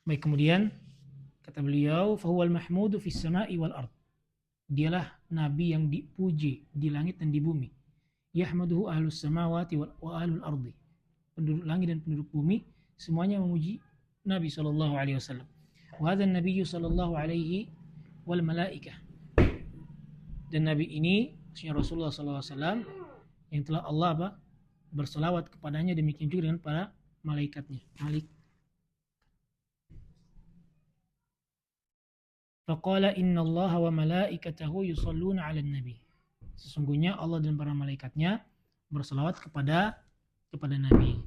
Speaker 1: Baik, kemudian kata beliau, fahuwal mahmudu fis sama'i wal ard. Dialah nabi yang dipuji di langit dan di bumi. Yahmaduhu ahlus samawati wa ahlul ardi. Penduduk langit dan penduduk bumi semuanya memuji Nabi sallallahu alaihi wasallam. Wa hadzal nabiyyu sallallahu alaihi wal malaikah. Dan nabi ini maksudnya Rasulullah sallallahu alaihi wasallam yang telah Allah berselawat kepadanya, demikian juga dengan para malaikatnya. Faqala innallaha wa malaikatahu yusalluna 'alan nabi. Sesungguhnya Allah dan para malaikatnya berselawat kepada Nabi.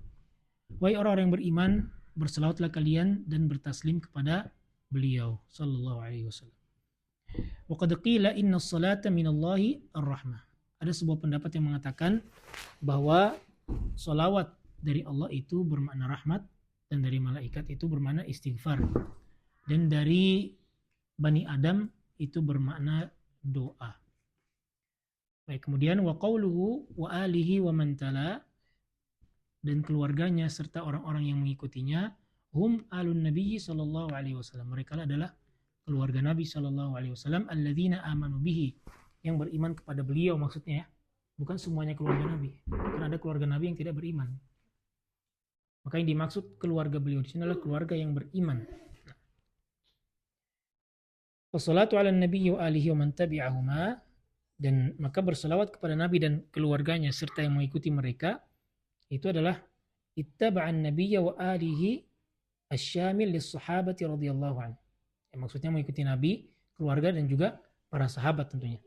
Speaker 1: Wahai orang-orang yang beriman, berselawatlah kalian dan bertaslim kepada beliau sallallahu alaihi wasallam. Wa qad qila inna as-salata minallahi ar-rahmah. Ada sebuah pendapat yang mengatakan bahwa salawat dari Allah itu bermakna rahmat, dan dari malaikat itu bermakna istighfar, dan dari Bani Adam itu bermakna doa. Baik, kemudian wa qauluhu wa alihi wa man tala, dan keluarganya serta orang-orang yang mengikutinya, hum alun nabiyyi sallallahu alaihi wasallam. Mereka adalah keluarga Nabi sallallahu alaihi wasallam, alladzina amanu bihi, yang beriman kepada beliau maksudnya ya. Bukan semuanya keluarga Nabi. Karena ada keluarga Nabi yang tidak beriman. Maka yang dimaksud keluarga beliau di sini adalah keluarga yang beriman. Wassalatu ala nabiyyi wa alihi wa man tabi'ahuma, dan maka berselawat kepada Nabi dan keluarganya serta yang mengikuti mereka, itu adalah ittaba'an nabiyya wa alihi asyamil lis-sahabati radhiyallahu anhu. Maksudnya mengikuti Nabi, keluarga dan juga para sahabat tentunya.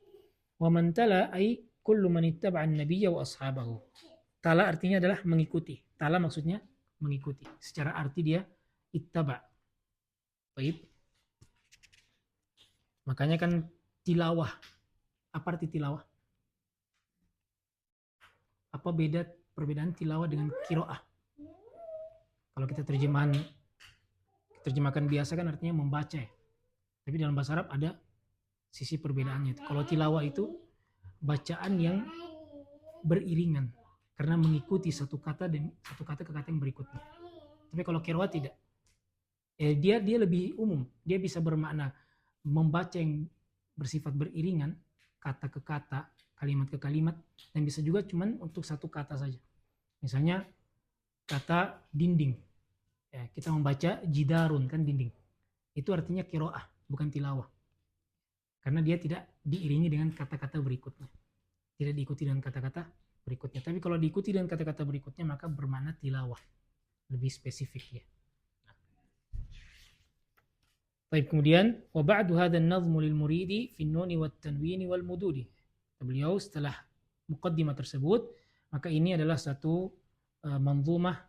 Speaker 1: Wa man tala ay kullu man ittaba'an nabiyya wa ashabahu. Tala artinya adalah mengikuti. Tala maksudnya mengikuti. Secara arti dia ittaba'. Baik. Makanya kan tilawah. Apa arti tilawah? Apa perbedaan tilawah dengan qiraah? Kalau kita terjemahkan biasa kan artinya membaca ya. Tapi dalam bahasa Arab ada sisi perbedaannya. Kalau tilawah itu bacaan yang beriringan karena mengikuti satu kata ke kata yang berikutnya. Tapi kalau qiraah tidak. Dia lebih umum. Dia bisa bermakna membaca yang bersifat beriringan, kata ke kata, kalimat ke kalimat, dan bisa juga cuman untuk satu kata saja. Misalnya kata dinding. Ya, kita membaca jidarun, kan dinding. Itu artinya qiraah, bukan tilawah. Karena dia tidak diiringi dengan kata-kata berikutnya. Tidak diikuti dengan kata-kata berikutnya. Tapi kalau diikuti dengan kata-kata berikutnya maka bermakna tilawah. Lebih spesifik ya. Baik, kemudian wa ba'du hadzal nazmu lil muridi fi an-nuni wat tanwini wal mududi. Beliau setelah muqaddimah tersebut, maka ini adalah satu manzumah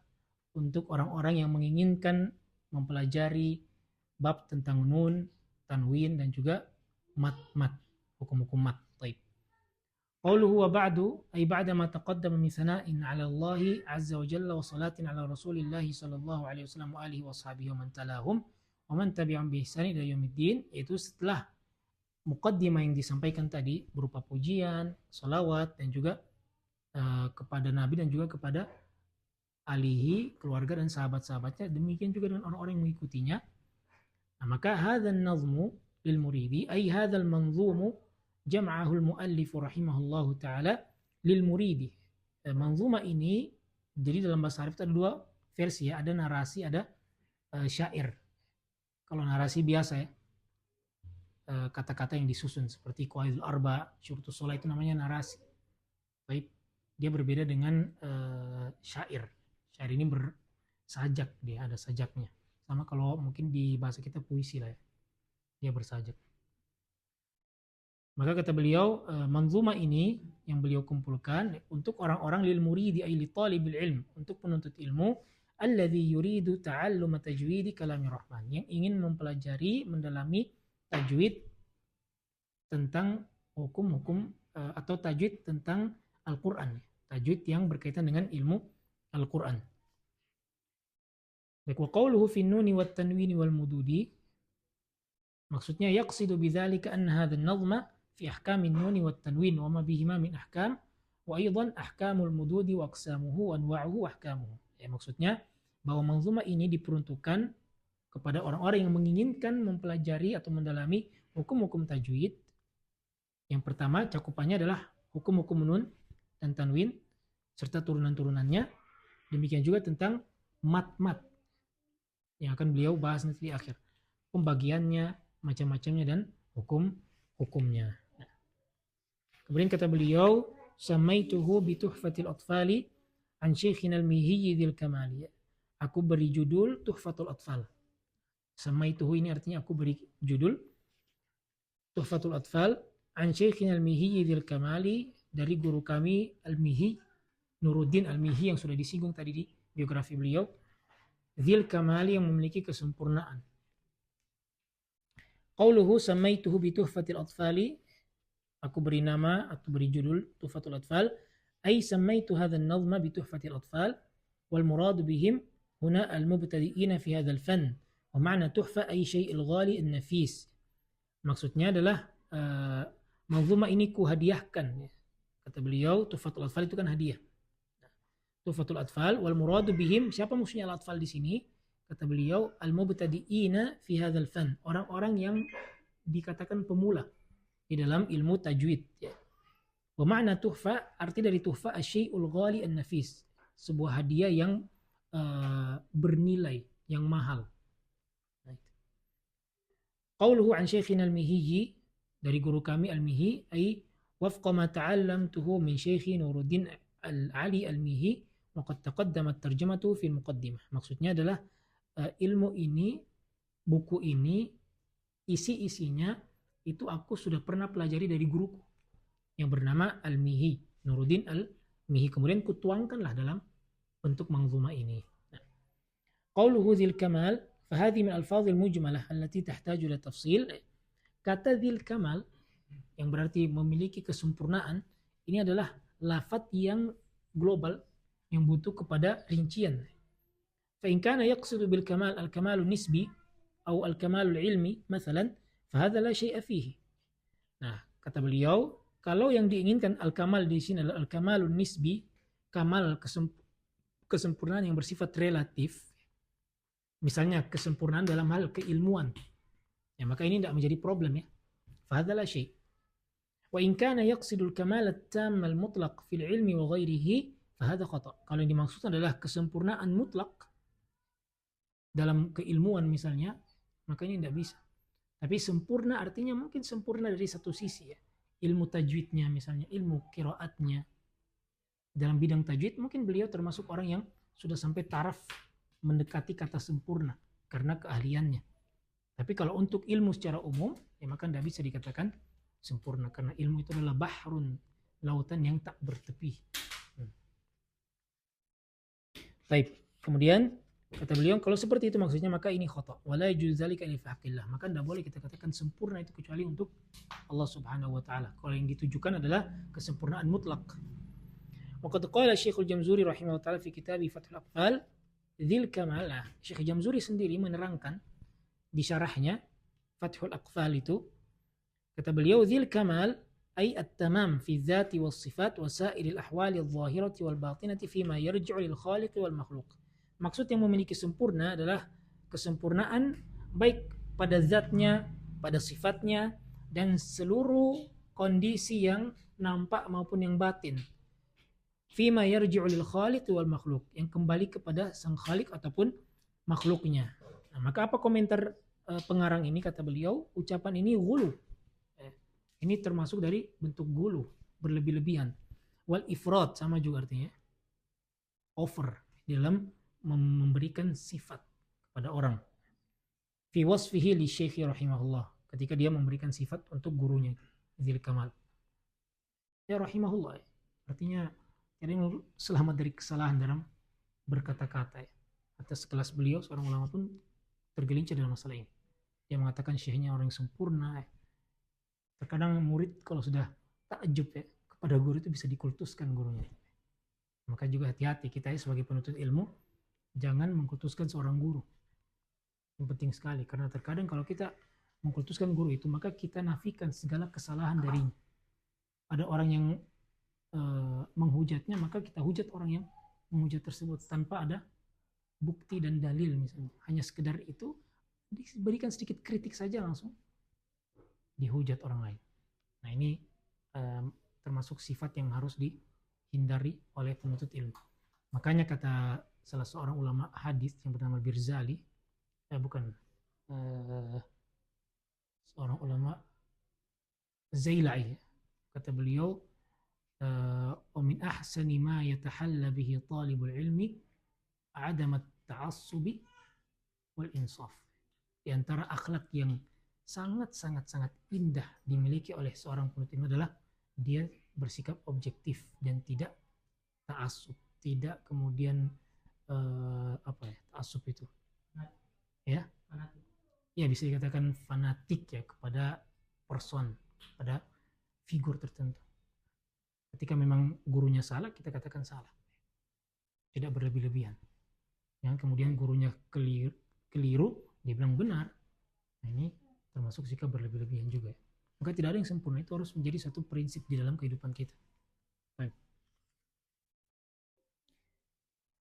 Speaker 1: untuk orang-orang yang menginginkan mempelajari bab tentang nun, tanwin dan juga mat, hukum-hukum mat. Baik. Qauluhu wa ba'du ay ba'da ma taqaddama min sana'in 'ala Allah 'azza wa jalla wa salatin 'ala Rasulillah sallallahu alaihi wasallam wa alihi wa sahbihi wa man talahum wa man tabi'ahum bi ihsan ila yaumiddin, yaitu setelah muqaddimah yang disampaikan tadi berupa pujian, salawat dan juga kepada Nabi dan juga kepada alihi, keluarga dan sahabat-sahabatnya, demikian juga dengan orang-orang yang mengikutinya. Nah, maka hadzal nazmu lil muridi ay hadzal manzumu jam'ahu al muallif rahimahullahu taala lil muridi. Manzuma ini jadi dalam bahasa Arab itu ada dua versi ya, ada narasi, ada syair. Kalau narasi biasa ya, kata-kata yang disusun seperti Qawaidul Arba, Syurutus Shalah, itu namanya narasi. Baik, dia berbeda dengan syair. Syair ini bersajak, dia ada sajaknya. Sama kalau mungkin di bahasa kita puisi lah ya, dia bersajak. Maka kata beliau, manzuma ini yang beliau kumpulkan untuk orang-orang lil muridi ay li talibil ilm, untuk penuntut ilmu, alladzi yuridu ta'alluma tajwidi kalamir rahman, yang ingin mempelajari, mendalami tajwid tentang hukum-hukum atau tajwid tentang Al-Qur'an, tajwid yang berkaitan dengan ilmu Al-Qur'an. Baik, wa qawluhu fi nuni wat tanwini wal mududi, maksudnya yaqsidu bidzalika anna hadha an-nazma fi ahkamin nuni wat tanwin wa ma bihima min ahkam wa aidan ahkamul mududi wa aqsamuhu wa anwa'uhu wa ahkamuhu. Ya, maksudnya bahwa manzuma ini diperuntukkan kepada orang-orang yang menginginkan mempelajari atau mendalami hukum-hukum tajwid. Yang pertama, cakupannya adalah hukum-hukum nun dan tanwin serta turunan-turunannya. Demikian juga tentang mat-mat yang akan beliau bahas nanti di akhir. Pembagiannya, macam-macamnya dan hukum-hukumnya. Nah. Kemudian kata beliau, samaituhu bi tuhfatil atfali an Syekhina al-Mihiyyi dzil kamali. Aku beri judul Tuhfatul Atfal. Samaituhu ini artinya aku beri judul Tuhfatul Atfal an Syekhina al-Mihiyyi dzil kamali, dari guru kami Al-Mihi, Nuruddin Al-Mihi yang sudah disinggung tadi di biografi beliau. Dzil kamali, yang memiliki kesempurnaan. Qauluhu samaituhu bi tuhfatil atfali, aku beri nama atau beri judul Tuhfatul Atfal, ay samaitu hadha an-nazma bi tuhfatil atfal wal muradu bihim huna al-mubtadi'ina fi hadha al-fan wa ma'na tuhfa ay syai'il ghali an-nafis. Maksudnya adalah manzuma ini ku hadiahkan, kata beliau. Tuhfatul Atfal itu kan hadiah. Tuhfatul Atfal wal muradu bihim, siapa maksudnya al-atfal di sini? Kata beliau, al-mubtadi'ina fi hadzal fan, orang-orang yang dikatakan pemula di dalam ilmu tajwid, ya. Wa ma'na tuhfa, arti dari tuhfa asy-syai'ul ghali an-nafis, sebuah hadiah yang bernilai, yang mahal. Qauluhu an Syekhina al-Mihiyyi, dari guru kami Al-Mihi, ay wafqa ma ta'allamtuhu min Syekhi Nuruddin Al-Ali Al-Mihi waqad taqaddamat tarjamatu fil muqaddimah. Maksudnya adalah ilmu ini, buku ini, isi-isinya itu aku sudah pernah pelajari dari guruku yang bernama Al-Mihi, Nuruddin Al-Mihi. Kemudian kutuangkanlah dalam bentuk manzuma ini. Qauluhu dzil kamal fahadhi min alfadhil mujmalah allati tahtaju ila tafsil. Kata dzil kamal yang berarti memiliki kesempurnaan, ini adalah lafaz yang global yang butuh kepada rincian. Fa in kana yaqsidu bil kamal al-kamalun nisbi atau al-kamalul ilmi مثلا فهذا لا شيء فيه. Nah, kata beliau, kalau yang diinginkan al-kamal di sini adalah al-kamalun nisbi, kamal kesempurnaan yang bersifat relatif, misalnya kesempurnaan dalam hal keilmuan, ya maka ini tidak menjadi problem, ya. فهذا لا شيء. Wa in kana yaqsidul kamal at-tam al-mutlaq fil ilmi wa ghairihi fahadha khata. Kalau yang dimaksud adalah kesempurnaan mutlak dalam keilmuan misalnya, maka ini tidak bisa. Tapi sempurna artinya mungkin sempurna dari satu sisi, ya. Ilmu tajwidnya misalnya, ilmu qiraatnya. Dalam bidang tajwid mungkin beliau termasuk orang yang sudah sampai taraf mendekati kata sempurna karena keahliannya. Tapi kalau untuk ilmu secara umum, ya maka tidak bisa dikatakan sempurna, karena ilmu itu adalah bahrun, lautan yang tak bertepi. Baik, kemudian kata beliau, kalau seperti itu maksudnya maka ini khata. Wala yajuz dzalika illa fi haqqillah. Maka tidak boleh kita katakan sempurna itu kecuali untuk Allah Subhanahu wa taala. Kalau yang ditujukan adalah kesempurnaan mutlak. Wa qad qala Syekhul Jamzuri rahimahullah taala fi kitabih Fathul Aqfal dzil kamal. Syekh Jamzuri sendiri menerangkan di syarahnya Fathul Aqfal itu, kata beliau, dzil kamal ay at-tamam fi dzati was sifat wa sa'iril ahwali adh-dhahirati wal batinati fima yarji'u lil khaliq wal makhluq. Maksud yang memiliki sempurna adalah kesempurnaan baik pada zatnya, pada sifatnya, dan seluruh kondisi yang nampak maupun yang batin. Fima yarji'u lil khaliq wal makhluq, yang kembali kepada sang khaliq ataupun makhluknya. Nah, maka apa komentar pengarang ini? Kata beliau, ucapan ini ghulu. Ini termasuk dari bentuk gulu, berlebih-lebihan. Wal ifrat, sama juga artinya over, dalam memberikan sifat kepada orang. Fi wasfihi li syekhi rahimahullah, ketika dia memberikan sifat untuk gurunya dzil kamal. Ya rahimahullah, artinya jadi selamat dari kesalahan dalam berkata-kata, ya. atas kelas beliau, seorang ulama pun tergelincir dalam masalah ini. Dia mengatakan syekhnya orang yang sempurna. Terkadang murid kalau sudah takjub ya kepada guru itu bisa dikultuskan gurunya. Maka juga hati-hati kita sebagai penuntut ilmu, jangan mengkultuskan seorang guru. Yang penting sekali, karena terkadang kalau kita mengkultuskan guru itu, maka kita nafikan segala kesalahan darinya. Ada orang yang menghujatnya, maka kita hujat orang yang menghujat tersebut tanpa ada bukti dan dalil misalnya. Hanya sekedar itu, diberikan sedikit kritik saja langsung dihujat orang lain. Nah ini termasuk sifat yang harus dihindari oleh penuntut ilmu. Makanya kata salah seorang ulama hadis yang bernama Birzali, seorang ulama Zailai, kata beliau, ومن أحسن ما يتحلى به طالب العلم عدم التعصب والإنصاف. Di antara akhlak yang sangat indah dimiliki oleh seorang penuntut ilmu adalah dia bersikap objektif dan tidak ta'assub, tidak kemudian ta'assub itu ya bisa dikatakan fanatik ya kepada person, pada figur tertentu. Ketika memang gurunya salah, kita katakan salah, tidak berlebih-lebihan. Yang kemudian gurunya keliru, dia bilang benar. Nah ini termasuk sikap berlebih-lebihan juga. Maka tidak ada yang sempurna, itu harus menjadi satu prinsip di dalam kehidupan kita. Baik.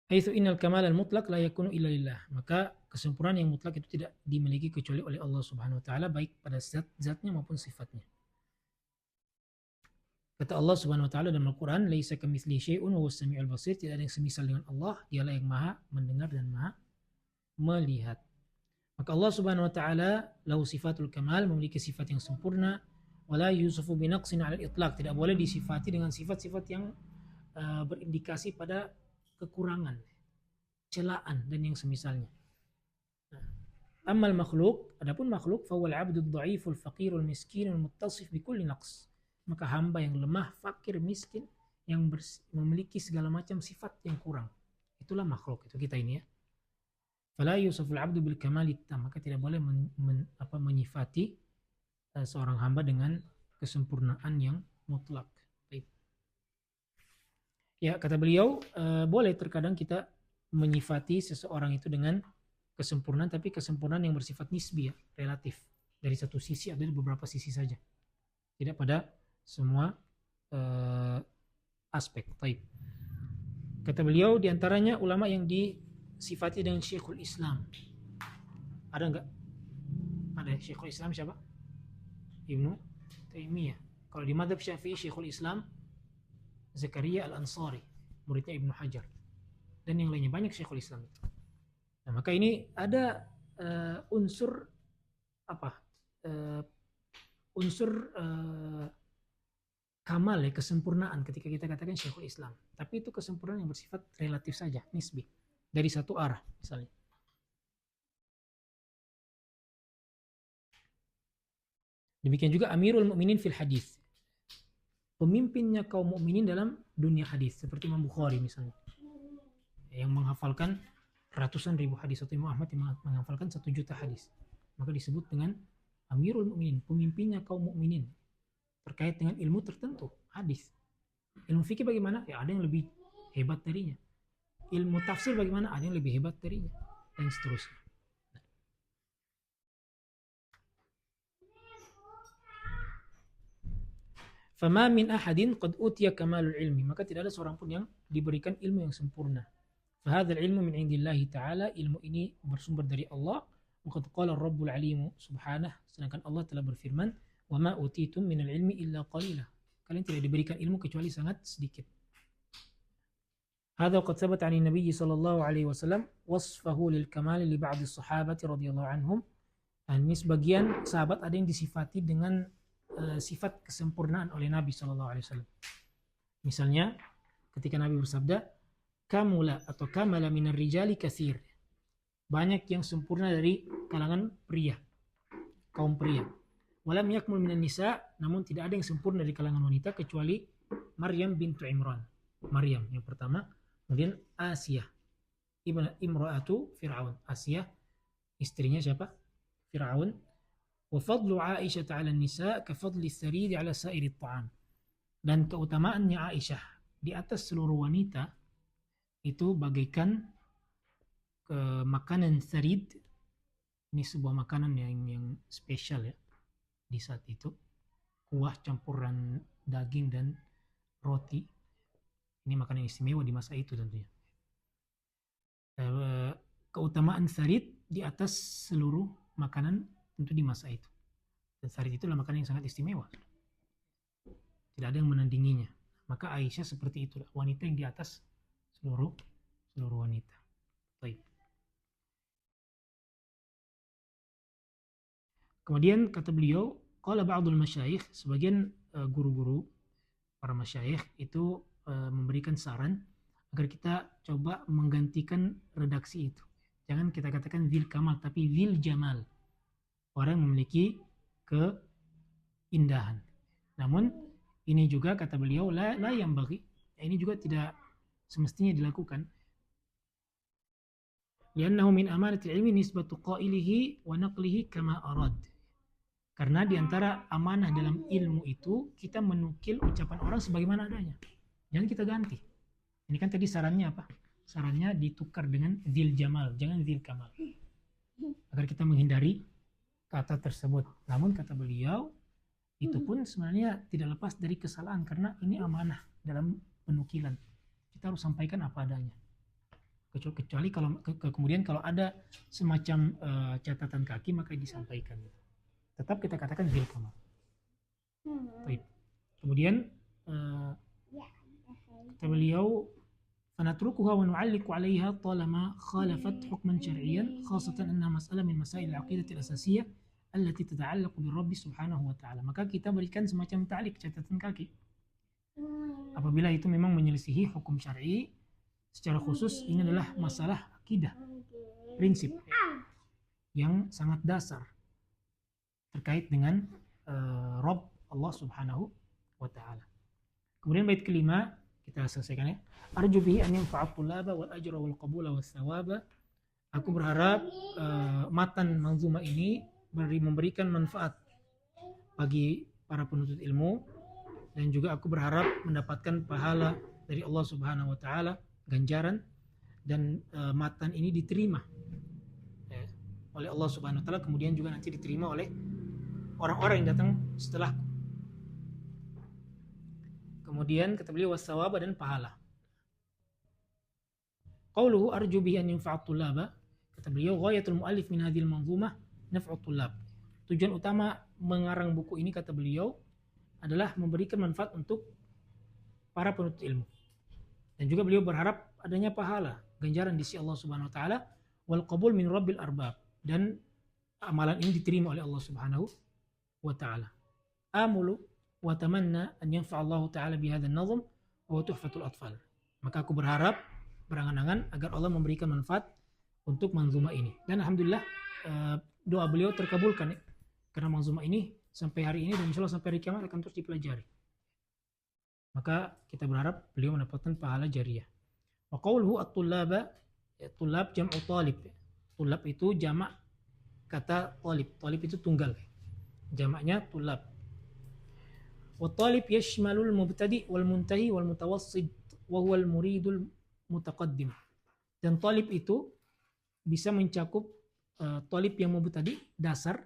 Speaker 1: Haitsu innal kamal al-mutlaq la yakunu illa lillah. Maka kesempurnaan yang mutlak itu tidak dimiliki kecuali oleh Allah Subhanahu wa taala, baik pada zatnya maupun sifatnya. Kata Allah Subhanahu wa taala dalam Al-Qur'an, "Laisa kamitslihi syai'un wa huwas samiul basir." Tidak ada yang semisal dengan Allah, dialah yang Maha mendengar dan Maha melihat. Maka Allah Subhanahu wa taala lahu sifatul kamal, memiliki sifat yang sempurna, wala yusufu binaqsin 'ala al-itlaq. Tidak boleh disifati dengan sifat-sifat yang berindikasi pada kekurangan, celaan dan yang semisalnya. Ammal makhluk, adapun makhluk, fa huwal 'abdud dha'iful faqirul miskinul muttasif bikulli naqs. Maka hamba yang lemah, fakir, miskin, yang memiliki segala macam sifat yang kurang. Itulah makhluk, itu kita ini ya. Fala yusaful 'abdu bil kamali tam, maka tidak boleh menyifati seorang hamba dengan kesempurnaan yang mutlak. Ya, kata beliau, boleh terkadang kita menyifati seseorang itu dengan kesempurnaan, tapi kesempurnaan yang bersifat nisbi ya, relatif. Dari satu sisi atau dari beberapa sisi saja. Tidak pada semua aspek. Taib. Kata beliau, diantaranya ulama yang disifati dengan Syekhul Islam. Ada enggak? Ada Syekhul Islam siapa? Ibnu Taimiyah. Kalau di mazhab Syafi'i, Syekhul Islam Zakaria Al-Ansari, muridnya Ibnu Hajar. Dan yang lainnya, banyak Syekhul Islam. Nah, maka ini ada unsur kamal ya, kesempurnaan ketika kita katakan Syekhul Islam. Tapi itu kesempurnaan yang bersifat relatif saja, nisbi, dari satu arah misalnya. Demikian juga Amirul Mukminin fil hadis, pemimpinnya kaum mukminin dalam dunia hadis, seperti Imam Bukhari misalnya, yang menghafalkan ratusan ribu hadis, atau Imam Ahmad yang menghafalkan 1 juta hadis, maka disebut dengan Amirul Mukminin, pemimpinnya kaum mukminin terkait dengan ilmu tertentu, hadis. Ilmu fikih bagaimana? Ya ada yang lebih hebat darinya. Ilmu tafsir bagaimana? Ada yang lebih hebat darinya, dan seterusnya. Fama min ahadin qad utiya kamalul ilmi, maka tidak ada seorang pun yang diberikan ilmu yang sempurna. Fahadzal ilmu min indillahi ta'ala, ilmu ini bersumber dari Allah. Waqad qala Rabbul Alim subhanahu, sedangkan Allah telah berfirman, "Wa ma utitum minal ilmi illa qalila." Kalian tidak diberikan ilmu kecuali sangat sedikit. Hadza qad thabata 'ani Nabi sallallahu alaihi wasallam wasfahu lil kamal li ba'd as-sahabati radhiyallahu anhum. Ini sebagian sahabat ada yang disifati dengan sifat kesempurnaan oleh Nabi sallallahu alaihi wasallam. Misalnya ketika Nabi bersabda, "Kamula atau kamala minar rijali katsir." Banyak yang sempurna dari kalangan pria, kaum pria. Walam yakmul minan nisa, namun tidak ada yang sempurna dari kalangan wanita kecuali Maryam bintu Imran. Maryam yang pertama, kemudian Asiyah, imra'atu Fir'aun. Asia istrinya siapa? Fir'aun. Wa fadlu Aisyah 'ala nisa ka fadli tsarid 'ala sa'iri ta'am. Dan keutamaannya Aisyah di atas seluruh wanita itu bagaikan makanan tsarid. Ini sebuah makanan yang spesial ya di saat itu. Kuah campuran daging dan roti. Ini makanan istimewa di masa itu tentunya. Keutamaan tsarid di atas seluruh makanan tentu di masa itu. Dan tsarid itu adalah makanan yang sangat istimewa. Tidak ada yang menandinginya. Maka Aisyah seperti itulah, wanita yang di atas seluruh wanita. Baik. Kemudian kata beliau, qala ba'dul masyayikh, sebagian guru-guru para masyayikh itu memberikan saran agar kita coba menggantikan redaksi itu. Jangan kita katakan zil kamal, tapi zil jamal. Orang memiliki keindahan. Namun ini juga kata beliau la yang bagi. Ini juga tidak semestinya dilakukan. Liannahu min amanatil ilmi nisbatu qailihi wa naqlihi kama arad. Karena diantara amanah dalam ilmu itu kita menukil ucapan orang sebagaimana adanya. Jangan kita ganti. Ini kan tadi sarannya apa? Sarannya ditukar dengan zil jamal, jangan zil kamal. Agar kita menghindari kata tersebut. Namun kata beliau, itu pun sebenarnya tidak lepas dari kesalahan karena ini amanah dalam penukilan. Kita harus sampaikan apa adanya. Kecuali kalau kemudian kalau ada semacam catatan kaki maka disampaikan. Tetap kita katakan zil kamal. Baik. Kemudian kata beliau, فنتركها ونعلق عليها طالما خالفت حكما شرعيا خاصة أنها مسألة من مسائل العقيدة الأساسية التي تتعلق بالرب سبحانه وتعالى. Maka kita berikan semacam ta'liq, catatan kaki. Apabila itu memang menyelisihi hukum syar'i, secara khusus ini adalah masalah akidah, prinsip yang sangat dasar terkait dengan Rabb Allah Subhanahu wa taala. Kemudian bait kelima kita selesaikan ya. Arju bihi an yanfa'at tullaba wal ajra wal qabula was thawaba. Aku berharap matan manzuma ini memberikan manfaat bagi para penuntut ilmu dan juga aku berharap mendapatkan pahala dari Allah Subhanahu wa taala, ganjaran, dan matan ini diterima oleh Allah Subhanahu wa taala, kemudian juga nanti diterima oleh orang-orang yang datang setelahku. Kemudian kata beliau wasawaba, dan pahala. Qauluhu arju bihi an yanfa'at tullaba, kata beliau ghayatul muallif min hadhil manzumah naf'ut tullab. Tujuan utama mengarang buku ini kata beliau adalah memberikan manfaat untuk para penuntut ilmu. Dan juga beliau berharap adanya pahala, ganjaran di sisi Allah Subhanahu wa taala, wal qabul min rabbil arbab, dan amalan ini diterima oleh Allah Subhanahu wa taala. Amulu wa tamanna an yanfa'a Allah taala bi hadzal nazm wa tuhfatul atfal. Maka aku berharap, berangan-angan agar Allah memberikan manfaat untuk manzuma ini. Dan alhamdulillah doa beliau terkabulkan ya. Karena manzuma ini sampai hari ini dan insyaallah sampai hari kiamat akan terus dipelajari. Maka kita berharap beliau mendapatkan pahala jariyah. Wa qauluhu at-tullaba, tullab jam'u talib. Tullab itu jamak kata talib. Talib itu tunggal. Jamaknya tullab. Wa talib yashmalul mubtadi wal muntahi wal mutawassit wa huwa al muridul mutaqaddim. Dan talib itu bisa mencakup talib yang mubtadi, dasar,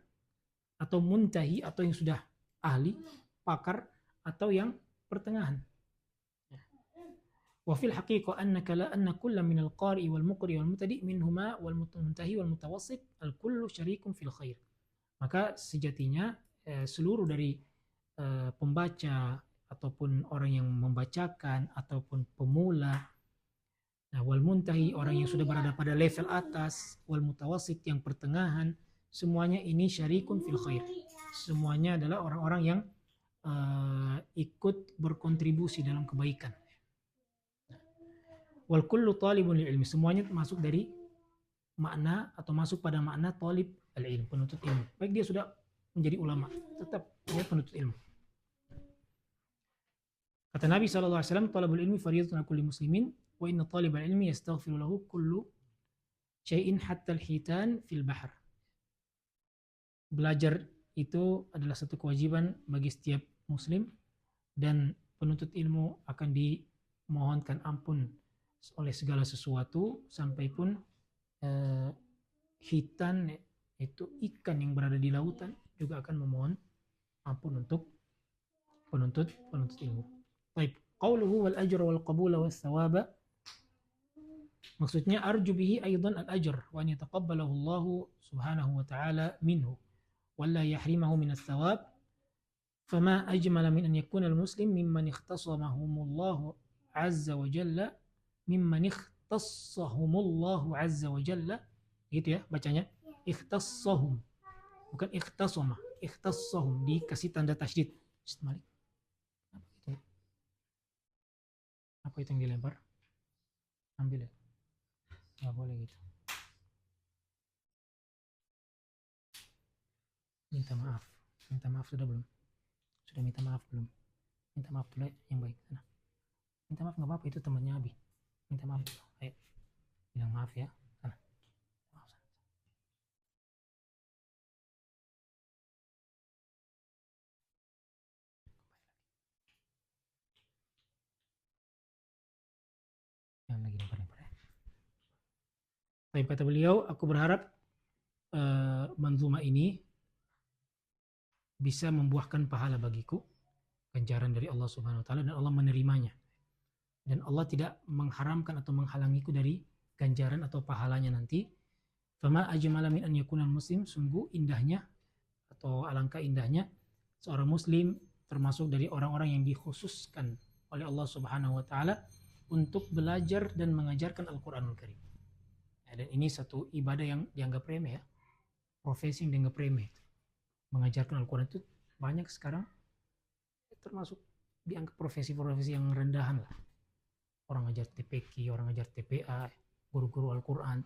Speaker 1: atau muntahi, atau yang sudah ahli, pakar, atau yang pertengahan. Wa fil haqiqah annaka la anna kulla min al-qari wal muqri wal mubtadi minhuma wal muntahi wal mutawassit al-kullu syarikum fil khair. Maka sejatinya seluruh dari pembaca ataupun orang yang membacakan ataupun pemula, nah, wal muntahi orang yang sudah berada pada level atas, wal mutawassit yang pertengahan, semuanya ini syarikun fil khair. Semuanya adalah orang-orang yang ikut berkontribusi dalam kebaikan. Wal kullu talibun lil ilmi, semuanya masuk dari makna atau masuk pada makna talib al-ilm, penuntut ilmu. Baik dia sudah menjadi ulama, tetap dia penuntut ilmu. Kata Nabi SAW, talabul ilmi fardhatun ala kulli muslimin wa inna talibal ilmi yastaghfiru lahu kullu syai'in hatta al-hitan fil bahr. Belajar itu adalah satu kewajiban bagi setiap muslim, dan penuntut ilmu akan dimohonkan ampun oleh segala sesuatu, sampai pun hitan, itu ikan yang berada di lautan, juga akan memohon ampun untuk penuntut ilmu. Baik, qauluhu wal ajra wal qabula was thawaba, maksudnya arju bihi aidan al ajr wa an yataqabbalahu Allah subhanahu wa ta'ala minhu wa la yahrimahu min ath-thawab, fama ajmala min an yakuna al muslim mimman ikhtasamahumullahu azza wa jalla, mimman ikhtassahumullahu azza wa jalla, gitu ya bacanya, ikhtassahum, bukan ikhtasama, ikhtassahum, dikasih tanda tasydid. Malik, apa itu yang dilempar? Ambil ya, nggak boleh gitu. Minta maaf sudah belum? Sudah minta maaf belum? Minta maaf dulu yang baik. Nah, minta maaf nggak apa-apa, itu temannya Abi. Minta maaf dulu, ayo bilang maaf ya. Sana. Maaf, sana. Yang lagi lempar-lempar ya. Baik, kata beliau, aku berharap manzuma ini bisa membuahkan pahala bagiku, ganjaran dari Allah Subhanahu wa taala, dan Allah menerimanya. Dan Allah tidak mengharamkan atau menghalangiku dari ganjaran atau pahalanya nanti. Fama ajmala min an yakuna muslim, sungguh indahnya atau alangkah indahnya seorang muslim termasuk dari orang-orang yang dikhususkan oleh Allah Subhanahu wa taala untuk belajar dan mengajarkan Al-Qur'anul Karim. Dan ini satu ibadah yang dianggap remeh ya. Profesi yang dianggap remeh. Mengajarkan Al-Quran itu banyak sekarang, termasuk dianggap profesi-profesi yang rendahan lah. Orang ngajar TPQ, orang ngajar TPA, guru-guru Al-Quran,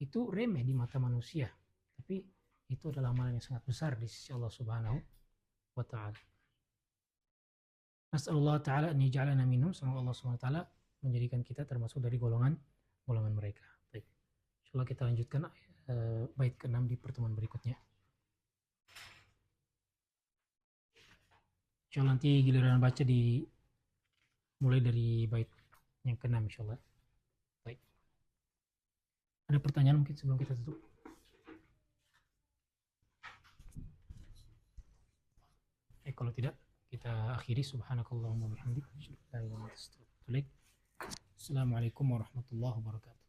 Speaker 1: itu remeh di mata manusia, tapi itu adalah amalan yang sangat besar di sisi Allah Subhanahu wa ta'ala. Nas'alullah ta'ala an yaj'alana minhum, semoga Allah Subhanahu wa ta'ala menjadikan kita termasuk dari golongan mereka. Baik, insyaallah kita lanjutkan bait ke-6 di pertemuan berikutnya. Insyaallah nanti giliran baca mulai dari bait yang ke-6 insyaallah. Baik. Ada pertanyaan mungkin sebelum kita tutup? Kalau tidak, kita akhiri. Subhanakallahumma wa bihamdika, asyhadu an la ilaha illa anta, astaghfiruka wa atubu ilaik. Assalamualaikum warahmatullahi wabarakatuh.